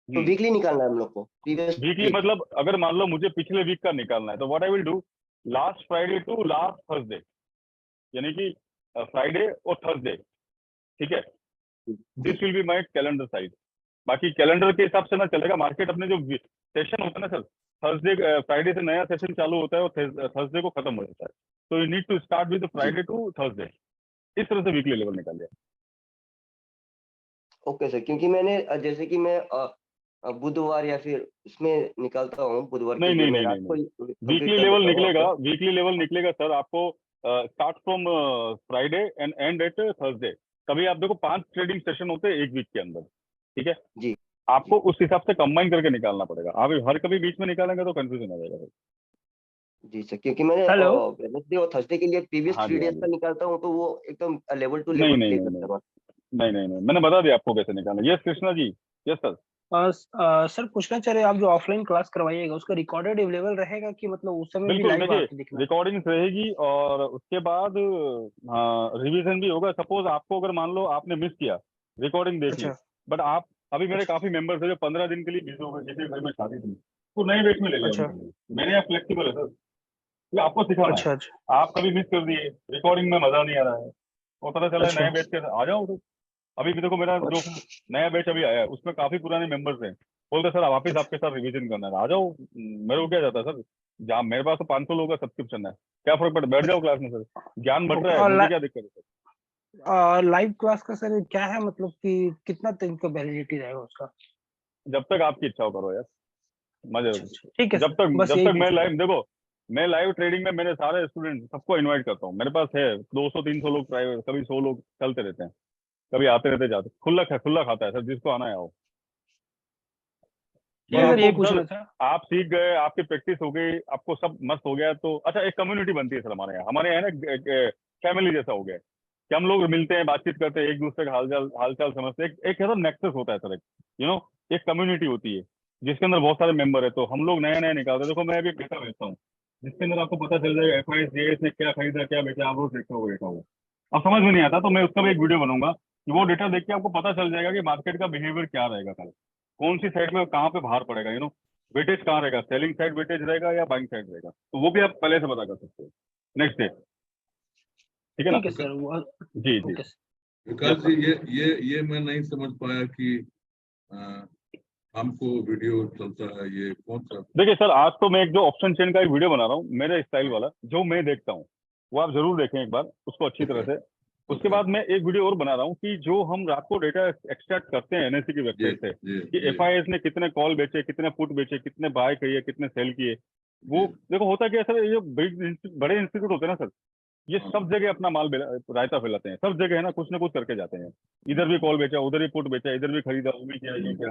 Speaker 4: तो वीकली निकालना है हम लोग को, प्रीवियस
Speaker 1: वीकली मतलब अगर मान लो मुझे पिछले वीक का निकालना है, तो what I will do, last Friday to last Thursday, यानी कि फ्राइडे और थर्सडे, ठीक है? This will be my calendar side. बाकी कैलेंडर के हिसाब से ना चलेगा मार्केट। अपने जो सेशन होता है ना सर, थर्सडे फ्राइडे से नया सेशन चालू होता है और थर्सडे को खत्म हो जाता है, तो you need to start with Friday to Thursday, इस तरह से वीकली लेवल निकाल लिया।
Speaker 4: ओके सर, क्योंकि मैंने जैसे कि मैं बुधवार या फिर उसमें निकालता हूँ, बुधवार के लिए मैं रात को
Speaker 1: वीकली लेवल निकलेगा, वीकली लेवल निकलेगा सर आपको, start from Friday and end at Thursday. कभी आप देखो 5 ट्रेडिंग सेशन होते हैं एक वीक के अंदर, ठीक है
Speaker 4: जी?
Speaker 1: आपको उस हिसाब से कंबाइन करके निकालना पड़ेगा। आप हर कभी बीच में निकालेंगे तो कंफ्यूजन आ जाएगा सर।
Speaker 4: जी सर, क्योंकि मैंने वेडनेसडे और थर्सडे के लिए प्रीवियस
Speaker 1: हाँ
Speaker 4: 3
Speaker 1: जी, हाँ
Speaker 4: डेज
Speaker 1: जी।
Speaker 4: का निकालता हूँ, तो वो एकदम लेवल टू
Speaker 1: नहीं
Speaker 4: लेवल
Speaker 1: नहीं
Speaker 4: प्ले
Speaker 1: नहीं
Speaker 4: करता
Speaker 1: नहीं नहीं नहीं, मैंने बता दिया आपको कैसे निकालना। Yes Krishna ji, yes sir.
Speaker 12: Sir पूछना चाह रहे आप जो ऑफलाइन क्लास करवाइएगा उसका रिकॉर्डेड अवेलेबल रहेगा कि मतलब उस समय भी
Speaker 1: बिल्कुल,
Speaker 12: लाइव
Speaker 1: देखिए
Speaker 12: आके दिखना?
Speaker 1: रिकॉर्डिंग्स रहेगी, और उसके बाद रिवीजन भी होगा। सपोज आपको अगर मान लो आपने मिस किया, रिकॉर्डिंग देख ली,
Speaker 12: अच्छा
Speaker 1: बट आप अभी, मेरे काफी मेंबर्स है जो 15 दिन के लिए बिजी हो गए, किसी के घर में शादी थी, तो नए बैच में ले लिया
Speaker 12: अच्छा
Speaker 1: उनको। मैंने यहाँ फ्लेक्सिबल है सर, ये आपको सिखाना है।
Speaker 12: अच्छा अच्छा
Speaker 1: आप कभी मिस कर दिए, रिकॉर्डिंग में मजा नहीं आ रहा है, और पता चला है
Speaker 12: अच्छा
Speaker 1: नए बैच के आ जाओ, तो अभी भी देखो मेरा जो
Speaker 12: अच्छा
Speaker 1: नया बैच अभी आया है उसमें काफी पुराने मेंबर्स हैं, बोलते सर वापस
Speaker 12: अच्छा
Speaker 1: आपके साथ रिवीजन करना है, आ जाओ। मेरे को क्या जाता है सर, जहाँ मेरे पास तो 500 लोगों का सब्सक्रिप्शन है, क्या फर्क पड़ता है, बैठ जाओ क्लास में सर, ज्ञान बट
Speaker 12: ओके।
Speaker 1: रहा है, मुझे क्या दिक्कत है सर?
Speaker 12: लाइव क्लास का सर क्या है, मतलब कि कितना दिन का वैलिडिटी रहेगा उसका?
Speaker 1: जब तक आपकी इच्छा हो करो यार, मजे।
Speaker 12: अच्छा अच्छा ठीक है
Speaker 1: जब
Speaker 12: सर, बस
Speaker 1: तक
Speaker 12: यही
Speaker 1: मैं
Speaker 12: पूछना
Speaker 1: लाइव, देखो मैं लाइव ट्रेडिंग में मेरे सारे स्टूडेंट सबको इनवाइट करता हूँ, मेरे पास है 200-300 लोग प्राइवेट, कभी 100 लोग चलते रहते हैं, कभी आते रहते जाते, खुला खाता है सर, जिसको आना है आओ।
Speaker 12: ठीक
Speaker 1: और
Speaker 12: है सर, यही
Speaker 1: आपको
Speaker 12: पूछना
Speaker 1: सर,
Speaker 12: था।
Speaker 1: आप सीख गए, आपकी प्रैक्टिस हो गई, आपको सब मस्त हो गया, तो अच्छा एक कम्युनिटी बनती है सर हमारे यहाँ है ना, फैमिली जैसा हो गया। कि हम लोग मिलते हैं, बातचीत करते हैं, एक दूसरे का हालचाल समझते हैं, एक ऐसा नेक्सस होता है सर, एक एक कम्युनिटी होती है जिसके अंदर बहुत सारे मेंबर है। तो हम लोग नया नया निकालते हैं। देखो मैं अभी डेटा भेजता हूँ जिसके अंदर आपको पता चल जाएगा FIS ने क्या खरीदा क्या बेचा, आप रोज देखते हो डेटा। वो अब समझ में नहीं आता तो मैं उसका भी एक वीडियो बनाऊंगा कि वो डेटा देख के आपको पता चल जाएगा कि मार्केट का बिहेवियर क्या रहेगा कल, कौन सी साइड में कहाँ पे बाहर पड़ेगा, वेटेज कहाँ रहेगा, सेलिंग साइड वेटेज रहेगा या बाइंग साइड रहेगा, तो वो भी आप पहले से पता कर सकते हो नेक्स्ट डे। ठीक है ना?
Speaker 12: ठीक है सर, वो
Speaker 1: जी जी
Speaker 12: ओके सर।
Speaker 9: विकास जी, ये मैं नहीं समझ पाया कि हमको वीडियो चलता है, ये कौन सा?
Speaker 1: देखिए सर, आज तो मैं एक जो ऑप्शन चेन का एक वीडियो बना रहा हूँ मेरे स्टाइल वाला, जो मैं देखता हूँ वो आप जरूर देखें एक बार उसको अच्छी तरह से। उसके बाद मैं एक वीडियो और बना रहा हूँ कि जो हम रात को डेटा एक्सट्रैक्ट करते हैं NSE की वेबसाइट से कि FIS ने कितने कॉल बेचे, कितने पुट बेचे, कितने बाय किए, कितने सेल किए। वो देखो होता क्या सर, ये बड़े इंस्टीट्यूट होते हैं ना सर, ये सब जगह अपना माल रायता फैलाते हैं, सब जगह है ना कुछ करके जाते हैं। इधर भी कॉल बेचा, उधर भी पुट बेचा, इधर भी खरीदा, वो भी किया, ये किया।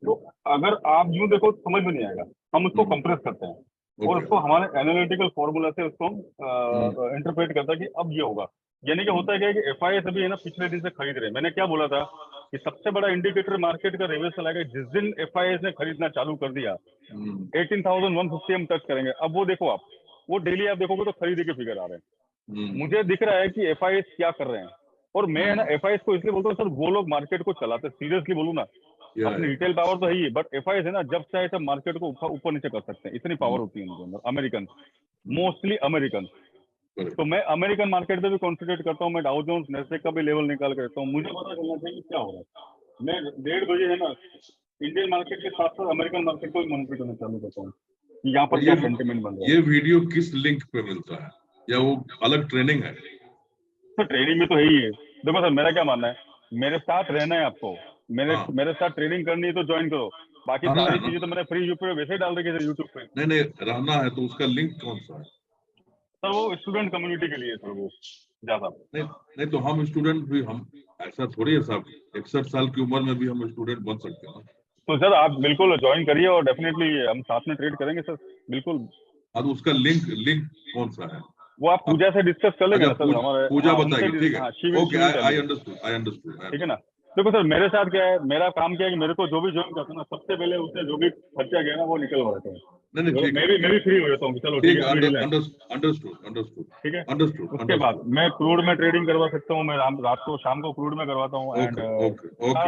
Speaker 1: तो अगर आप यूं देखो तो समझ में नहीं आएगा। हम उसको कंप्रेस करते हैं और उसको हमारे एनालिटिकल फॉर्मूला से उसको हम इंटरप्रेट करते हैं कि अब ये होगा। यानी कि होता है क्या कि FIS अभी है ना पिछले दिन से खरीद रहे हैं। मैंने क्या बोला था कि सबसे बड़ा इंडिकेटर मार्केट का रिवर्सल आएगा जिस दिन FIS ने खरीदना चालू कर दिया। 18,150 हम टच करेंगे। अब वो देखो आप, वो डेली आप देखोगे तो खरीदे के फिगर आ रहे हैं। मुझे दिख रहा है कि FIS क्या कर रहे हैं। और मैं है ना FIS को इसलिए बोलता हूँ सर, वो लोग मार्केट को चलाते, सीरियसली बोलूँ ना, अपनी रिटेल पावर तो है ही, बट FIS है ना जब चाहे सब मार्केट को ऊपर नीचे कर सकते हैं, इतनी पावर होती है उनके अंदर। American, mostly American. तो मैं अमेरिकन मार्केट पे भी कॉन्सेंट्रेट करता हूँ। मैं डाउ जोन्स नेस्डेक का भी लेवल निकाल के रखता हूँ। मुझे पता चलना चाहिए क्या हो रहा है। मैं 1:30 बजे है ना इंडियन मार्केट के साथ साथ अमेरिकन मार्केट को भी मॉनिटर करना चालू करता हूँ कि यहाँ पर क्या सेंटिमेंट बन रहा है।
Speaker 9: ये वीडियो किस लिंक पे मिलता है या वो अलग ट्रेनिंग है?
Speaker 1: तो ट्रेनिंग में तो है ही है। देखो सर, मेरा क्या मानना है, मेरे साथ रहना है आपको, मेरे साथ ट्रेनिंग करनी है तो ज्वाइन करो। बाकी सारी चीजें तो मैंने फ्री यूट्यूब पे वैसे ही डाल रखी है यूट्यूब पे।
Speaker 9: नहीं रहना है तो उसका लिंक कौन सा है?
Speaker 1: सर वो स्टूडेंट कम्युनिटी के लिए सर, वो ज्यादा
Speaker 9: नहीं तो हम स्टूडेंट भी, हम ऐसा थोड़ी है साहब, 61 साल की उम्र में भी हम स्टूडेंट बन सकते हैं।
Speaker 1: तो सर आप बिल्कुल ज्वाइन करिए और डेफिनेटली हम साथ में ट्रेड करेंगे सर, बिल्कुल।
Speaker 9: अब उसका लिंक कौन सा है?
Speaker 1: वो आप पूजा से डिस्कस कर लेंगे ना सर, हमारे
Speaker 9: पूजा बताएगी, ठीक है। Okay, I
Speaker 1: understood. ठीक है ना? देखो सर, मेरे साथ क्या है, मेरा काम क्या है कि मेरे को जो भी ज्वाइन करता है ना, सबसे पहले उससे जो भी खर्चा गया ना वो निकलवा देता हूँ।
Speaker 9: नहीं,
Speaker 1: मैं भी फ्री हो जाता हूँ। चलो ठीक है,
Speaker 9: अंडरस्टूड।
Speaker 1: ठीक है, उसके बाद मैं क्रूड में ट्रेडिंग करवा सकता हूँ। मैं रात को शाम को क्रूड में करवाता हूँ। एंड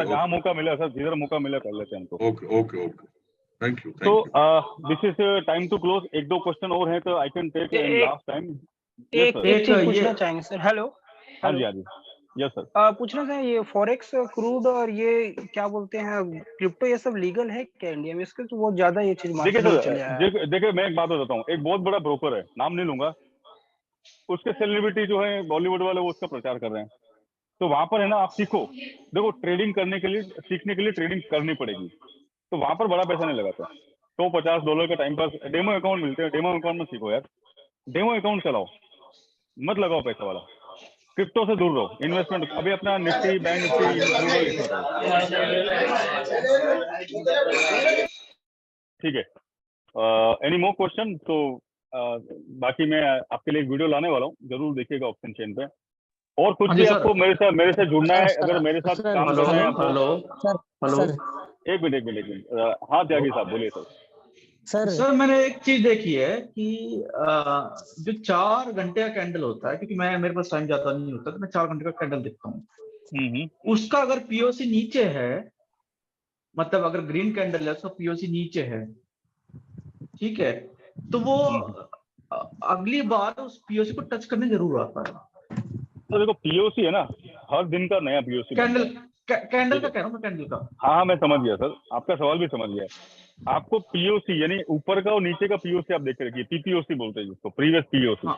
Speaker 1: जहाँ मौका मिला सर, जिधर मौका मिला कर लेते हैं हमको।
Speaker 9: Okay, thank you.
Speaker 1: तो this is time to close. 1-2 question और हैं तो I can take in last time.
Speaker 12: एक चीज पूछना चाहेंगे सर। हेलो।
Speaker 1: हाँ जी, यस सर।
Speaker 12: पूछना था, ये फॉरेक्स, क्रूड और ये क्या बोलते हैं क्रिप्टो, ये सब लीगल है क्या इंडिया में? इसके तो बहुत ज्यादा ये चीज मार्केट में चले आया है।
Speaker 1: देखिए मैं एक बात बताता हूँ। एक बहुत बड़ा ब्रोकर है, नाम नहीं लूंगा, उसके सेलिब्रिटी जो है बॉलीवुड वाले, वो उसका प्रचार कर रहे हैं। तो वहां पर है ना, आप सीखो। देखो ट्रेडिंग करने के लिए, सीखने के लिए ट्रेडिंग करनी पड़ेगी। तो वहां पर बड़ा पैसा नहीं लगाता। तो $50 का टाइम पास, डेमो अकाउंट मिलते हैं, डेमो अकाउंट में सीखो यार। डेमो अकाउंट चलाओ, मत लगाओ पैसा वाला। क्रिप्टो से दूर रहो। इन्वेस्टमेंट अभी अपना निफ्टी, बैंक निफ्टी, ठीक है। Any more question? तो बाकी मैं आपके लिए एक वीडियो लाने वाला हूँ, जरूर देखिएगा ऑप्शन चेन पे। और कुछ भी आपको मेरे से जुड़ना है, अगर मेरे साथ काम करना है आपको।
Speaker 6: हेलो,
Speaker 1: एक मिनट। हाँ त्यागी साहब बोलिए सर।
Speaker 13: सर मैंने एक चीज देखी है कि जो 4 घंटे का कैंडल होता है, क्योंकि मेरे पास टाइम ज्यादा नहीं होता, तो मैं 4 घंटे का कैंडल देखता हूँ। उसका अगर पीओसी नीचे है, मतलब अगर ग्रीन कैंडल है उसका पीओसी नीचे है, ठीक है, तो वो अगली बार उस पीओसी को टच करने जरूर आता है।
Speaker 1: तो देखो पीओसी है ना, हर दिन का नया पीओसी
Speaker 13: कैंडल का कह रहा हूँ मैं, कैंडल का।
Speaker 1: हाँ मैं समझ गया सर, आपका सवाल भी समझ गया। आपको पीओसी यानी ऊपर का और नीचे का पीओसी आप देख के रखिए, पीपीओसी बोलते हैं जिसको, प्रीवियस पीओसी।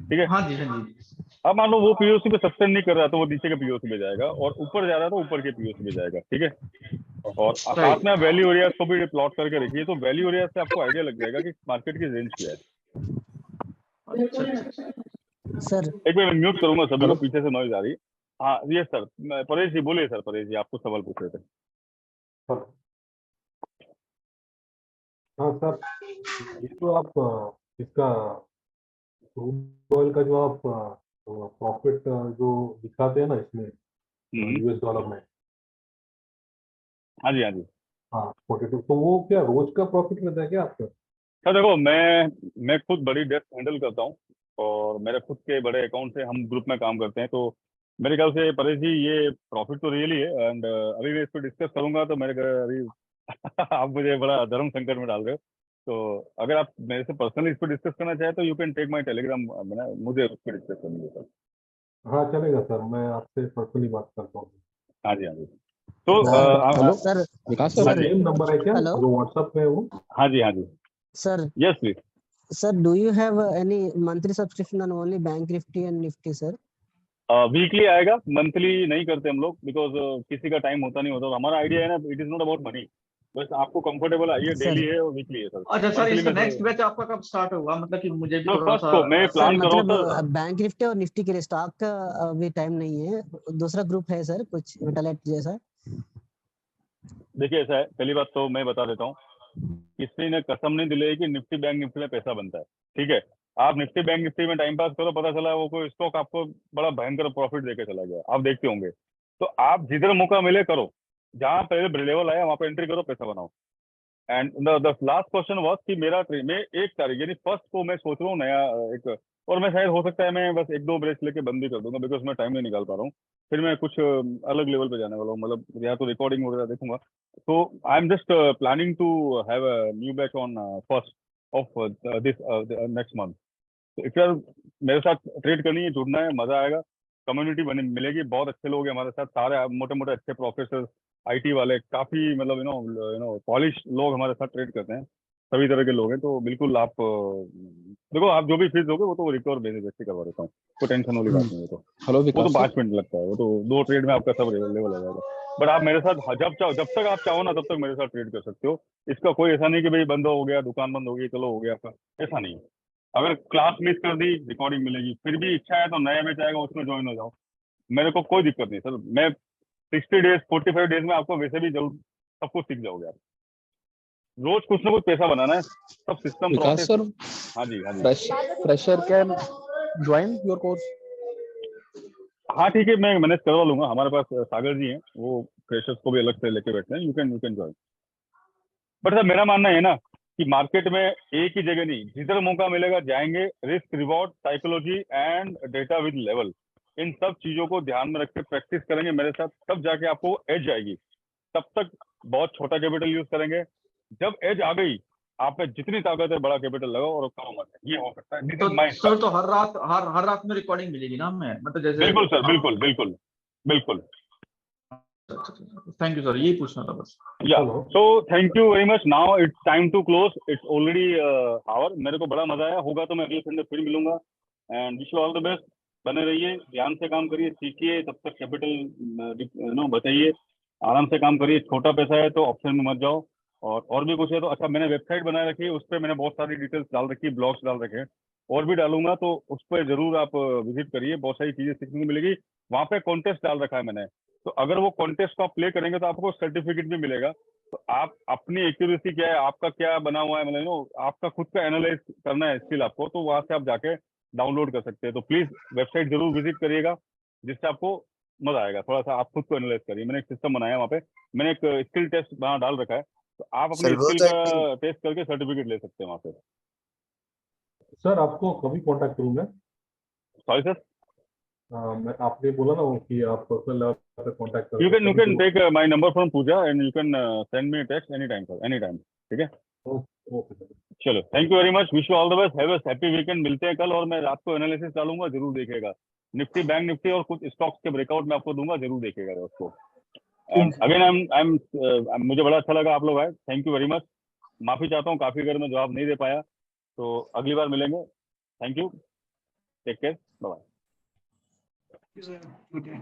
Speaker 1: ठीक है।
Speaker 13: हाँ जी।
Speaker 1: अब मान लो वो पीओसी पे सस्टेन नहीं कर रहा तो वो नीचे के पीओसी में जाएगा, और ऊपर जा रहा है तो ऊपर के पीओसी में जाएगा। ठीक है। और साथ में वैल्यू एरियाज को भी प्लॉट करके रखिए, तो वैल्यू एरियाज से आपको आइडिया लग जाएगा कि मार्केट की रेंज क्या है।
Speaker 6: सर
Speaker 1: एक मिनट म्यूट करूंगा, सभी को पीछे से नॉइज आ रही है। हाँ ये सर, परेश जी बोलिए सर। परेश जी आपको सवाल पूछ रहे थे।
Speaker 14: हाँ सर, ये तो आप इसका क्रूड ऑयल का जो आप तो प्रॉफिट जो दिखाते हैं ना इसमें यूएस डॉलर में,
Speaker 1: हाँ जी हाँ जी
Speaker 14: हाँ 42, तो वो क्या रोज का प्रॉफिट रहता है क्या आपका?
Speaker 1: सर देखो, मैं खुद बड़ी डेस्क हैंडल करता हूँ और मेरे खुद के बड़े अकाउंट से हम ग्रुप में काम करते हैं, तो मेरे ख्याल से परेश जी ये प्रॉफिट तो रियली है। एंड अभी मैं इस पर डिस्कस करूंगा तो मेरे अभी आप मुझे बड़ा धर्म संकट में डाल रहे हो। तो अगर आप मेरे से पर्सनली इस पर डिस्कस करना चाहें तो you can take my Telegram, मुझे उस पर डिस्कस करनी है सर।
Speaker 14: हाँ चलेगा सर, मैं आपसे पर्सनली बात करता हूँ।
Speaker 1: हाँ जी हाँ जी। तो
Speaker 14: हेलो
Speaker 6: सर
Speaker 14: विकास
Speaker 1: हाँ
Speaker 14: सर,
Speaker 1: जी
Speaker 14: सेम नंबर है क्या
Speaker 6: हेलो
Speaker 14: जो व्हाट्सएप पे है वो?
Speaker 1: हाँ जी हाँ जी
Speaker 6: sir
Speaker 1: yes please.
Speaker 6: sir, do you have any monthly subscription on only Bank Nifty and Nifty, sir?
Speaker 1: Weekly आएगा, मंथली नहीं करते हम लोग, बिकॉज किसी का टाइम होता नहीं होता। हमारा आइडिया है ना, it is not about money, बस आपको कंफर्टेबल आइए,
Speaker 6: सर
Speaker 1: डेली है और वीकली है सर।
Speaker 13: अच्छा सर,
Speaker 1: मंथली
Speaker 13: इसका
Speaker 1: में
Speaker 13: नेक्स्ट बैच आपका कब स्टार्ट होगा? मतलब कि मुझे भी
Speaker 1: सर
Speaker 13: थोड़ा
Speaker 1: फर्स्ट
Speaker 13: सा
Speaker 1: को मैं
Speaker 6: सर
Speaker 1: प्लान कर रहा हूँ
Speaker 6: मतलब
Speaker 1: सर।
Speaker 6: बैंक निफ्टी और निफ्टी के लिए स्टॉक का अभी टाइम नहीं है, दूसरा ग्रुप है सर कुछ मेटालेट जैसा।
Speaker 1: देखिए ऐसा है, पहली बात तो मैं बता देता हूँ, किसी ने कसम नहीं दिलाई कि निफ्टी बैंक निफ्टी में पैसा बनता है, ठीक है। आप निफ्टी बैंक निफ्टी में टाइम पास करो, पता चला वो कोई स्टॉक आपको बड़ा भयंकर प्रॉफिट देके चला गया, आप देखते होंगे। तो आप जिधर मौका मिले करो, जहां पहले लेवल आया वहां पे एंट्री करो, पैसा बनाओ। And the last question was कि मेरा मैं 1 तारीख यानी फर्स्ट को मैं सोच रहा हूँ नया एक, और मैं शायद हो सकता है मैं बस 1-2 ब्रेक लेके बंद भी कर दूंगा, बिकॉज मैं टाइम नहीं निकाल पा रहा हूँ। फिर मैं कुछ अलग लेवल पे जाने वाला हूँ, मतलब या तो रिकॉर्डिंग वगैरह देखूंगा। तो I am just planning to have a new batch on first of this next month. तो इफ यार मेरे साथ ट्रेड करनी है, जुड़ना है, मजा आएगा, कम्युनिटी बने मिलेगी, बहुत अच्छे लोग हैं हमारे साथ, सारे मोटे मोटे अच्छे प्रोफेसर, आईटी वाले, काफी मतलब यू नो पॉलिश लोग हमारे साथ ट्रेड करते हैं, सभी तरह के लोग हैं। तो बिल्कुल आप देखो, आप जो भी फीस दोगे वो तो रिकवर बेसिस पे करवा देता हूँ, कोई टेंशन वाली बात नहीं है। तो
Speaker 15: हेलो
Speaker 1: वो तो
Speaker 15: विकास
Speaker 1: 5 मिनट लगता है, वो तो 2 ट्रेड में आपका सब लेवल हो जाएगा। बट आप मेरे साथ जब चाहो, जब तक आप चाहो ना तब तक मेरे साथ ट्रेड कर सकते हो। इसका कोई ऐसा नहीं कि भाई बंद हो गया, दुकान बंद हो गई, चलो हो गया आपका, ऐसा नहीं है। अगर क्लास मिस कर दी, रिकॉर्डिंग मिलेगी, फिर भी इच्छा है तो नया बैच आएगा उसमें ज्वाइन हो जाओ, मेरे को कोई दिक्कत नहीं सर। मैं 60 डेज 45 डेज में आपको वैसे भी जरूर सब कुछ सीख जाओगे आप। रोज कुछ ना कुछ पैसा बनाना है, सब सिस्टम
Speaker 15: विकास
Speaker 1: प्रोसेस।
Speaker 15: सर,
Speaker 1: हाँ जी हाँ जी
Speaker 15: fresher can join your course?
Speaker 1: हाँ ठीक है, मैं मैनेज करवा लूंगा। हमारे पास सागर जी हैं, वो फ्रेशर्स को भी अलग से लेके बैठते हैं, you can join. But sir मेरा मानना है ना कि मार्केट में एक ही जगह नहीं, जिधर मौका मिलेगा जाएंगे, risk reward psychology and data with level, इन सब चीजों को ध्यान में रख के प्रैक्टिस करेंगे मेरे साथ, तब जाके आपको एज आएगी। तब तक बहुत छोटा कैपिटल यूज करेंगे, जब एज आ गई आप में जितनी ताकत है बड़ा कैपिटल लगाओ और करो मत, ये हो सकता है। दिस
Speaker 13: तो
Speaker 1: इज माय
Speaker 13: सर, तो हर रात में रिकॉर्डिंग मिलेगी ना हमें? मतलब जैसे
Speaker 1: बिल्कुल सर, बिल्कुल बिल्कुल बिल्कुल।
Speaker 13: थैंक यू सर, यही पूछना था बस।
Speaker 1: या so thank you very much. Now it's time to close, it's already hour. मेरे को बड़ा मजा आया, होगा तो मैं अगले संडे फिर मिलूंगा। And wish you all the best. बने रहिए, ध्यान से काम करिए, सीखिए, तब तक कैपिटल नो बचाइए, आराम से काम करिए। छोटा पैसा है तो ऑप्शन में मत जाओ, और भी कुछ है तो अच्छा, मैंने वेबसाइट बनाए रखी है, उस पर मैंने बहुत सारी डिटेल्स डाल रखी है, ब्लॉग्स डाल रखे हैं, और भी डालूंगा, तो उस पर जरूर आप विजिट करिए, बहुत सारी चीजें सीखने को मिलेगी। वहाँ पे कॉन्टेस्ट डाल रखा है मैंने, तो अगर वो कॉन्टेस्ट को आप प्ले करेंगे तो आपको सर्टिफिकेट भी मिलेगा। तो आप अपनी एक्यूरेसी क्या है, आपका क्या बना हुआ है, मतलब आपका खुद का एनालाइज करना है स्किल आपको, तो वहां से आप जाके डाउनलोड कर सकते हैं। तो प्लीज वेबसाइट जरूर विजिट करिएगा, जिससे आपको मजा आएगा। थोड़ा सा आप खुद को एनालाइज करिए, मैंने एक सिस्टम बनाया वहाँ पे, मैंने एक स्किल टेस्ट वहाँ डाल रखा है, तो आप अपनी स्किल का टेस्ट करके सर्टिफिकेट ले सकते हैं वहाँ से।
Speaker 14: सर आपको कभी कांटेक्ट करूँ मैं?
Speaker 1: सॉरी सर,
Speaker 14: मैं आपने बोला ना वो कि आप पर्सनल लेवल पे कांटेक्ट
Speaker 1: यू
Speaker 14: करोगे,
Speaker 1: can take my number from Puja and you can send me text any time sir, any time, ठीक है।
Speaker 14: Okay sir.
Speaker 1: चलो, thank you very much, wish you all the best, have a happy weekend. मिलते हैं कल, और मैं रात को एनालिसिस डालूंगा, जरूर देखिएगा। निफ्टी बैंक निफ्टी और कुछ स्टॉक्स के ब्रेकआउट में आपको दूंगा, जरूर देखिएगा उसको। एंड अगेन आई एम मुझे बड़ा अच्छा लगा आप लोग आए, थैंक यू वेरी मच। माफी चाहता हूँ काफी अगर मैं जवाब नहीं दे पाया, तो अगली बार मिलेंगे। Thank you, take care, bye.
Speaker 12: Good day.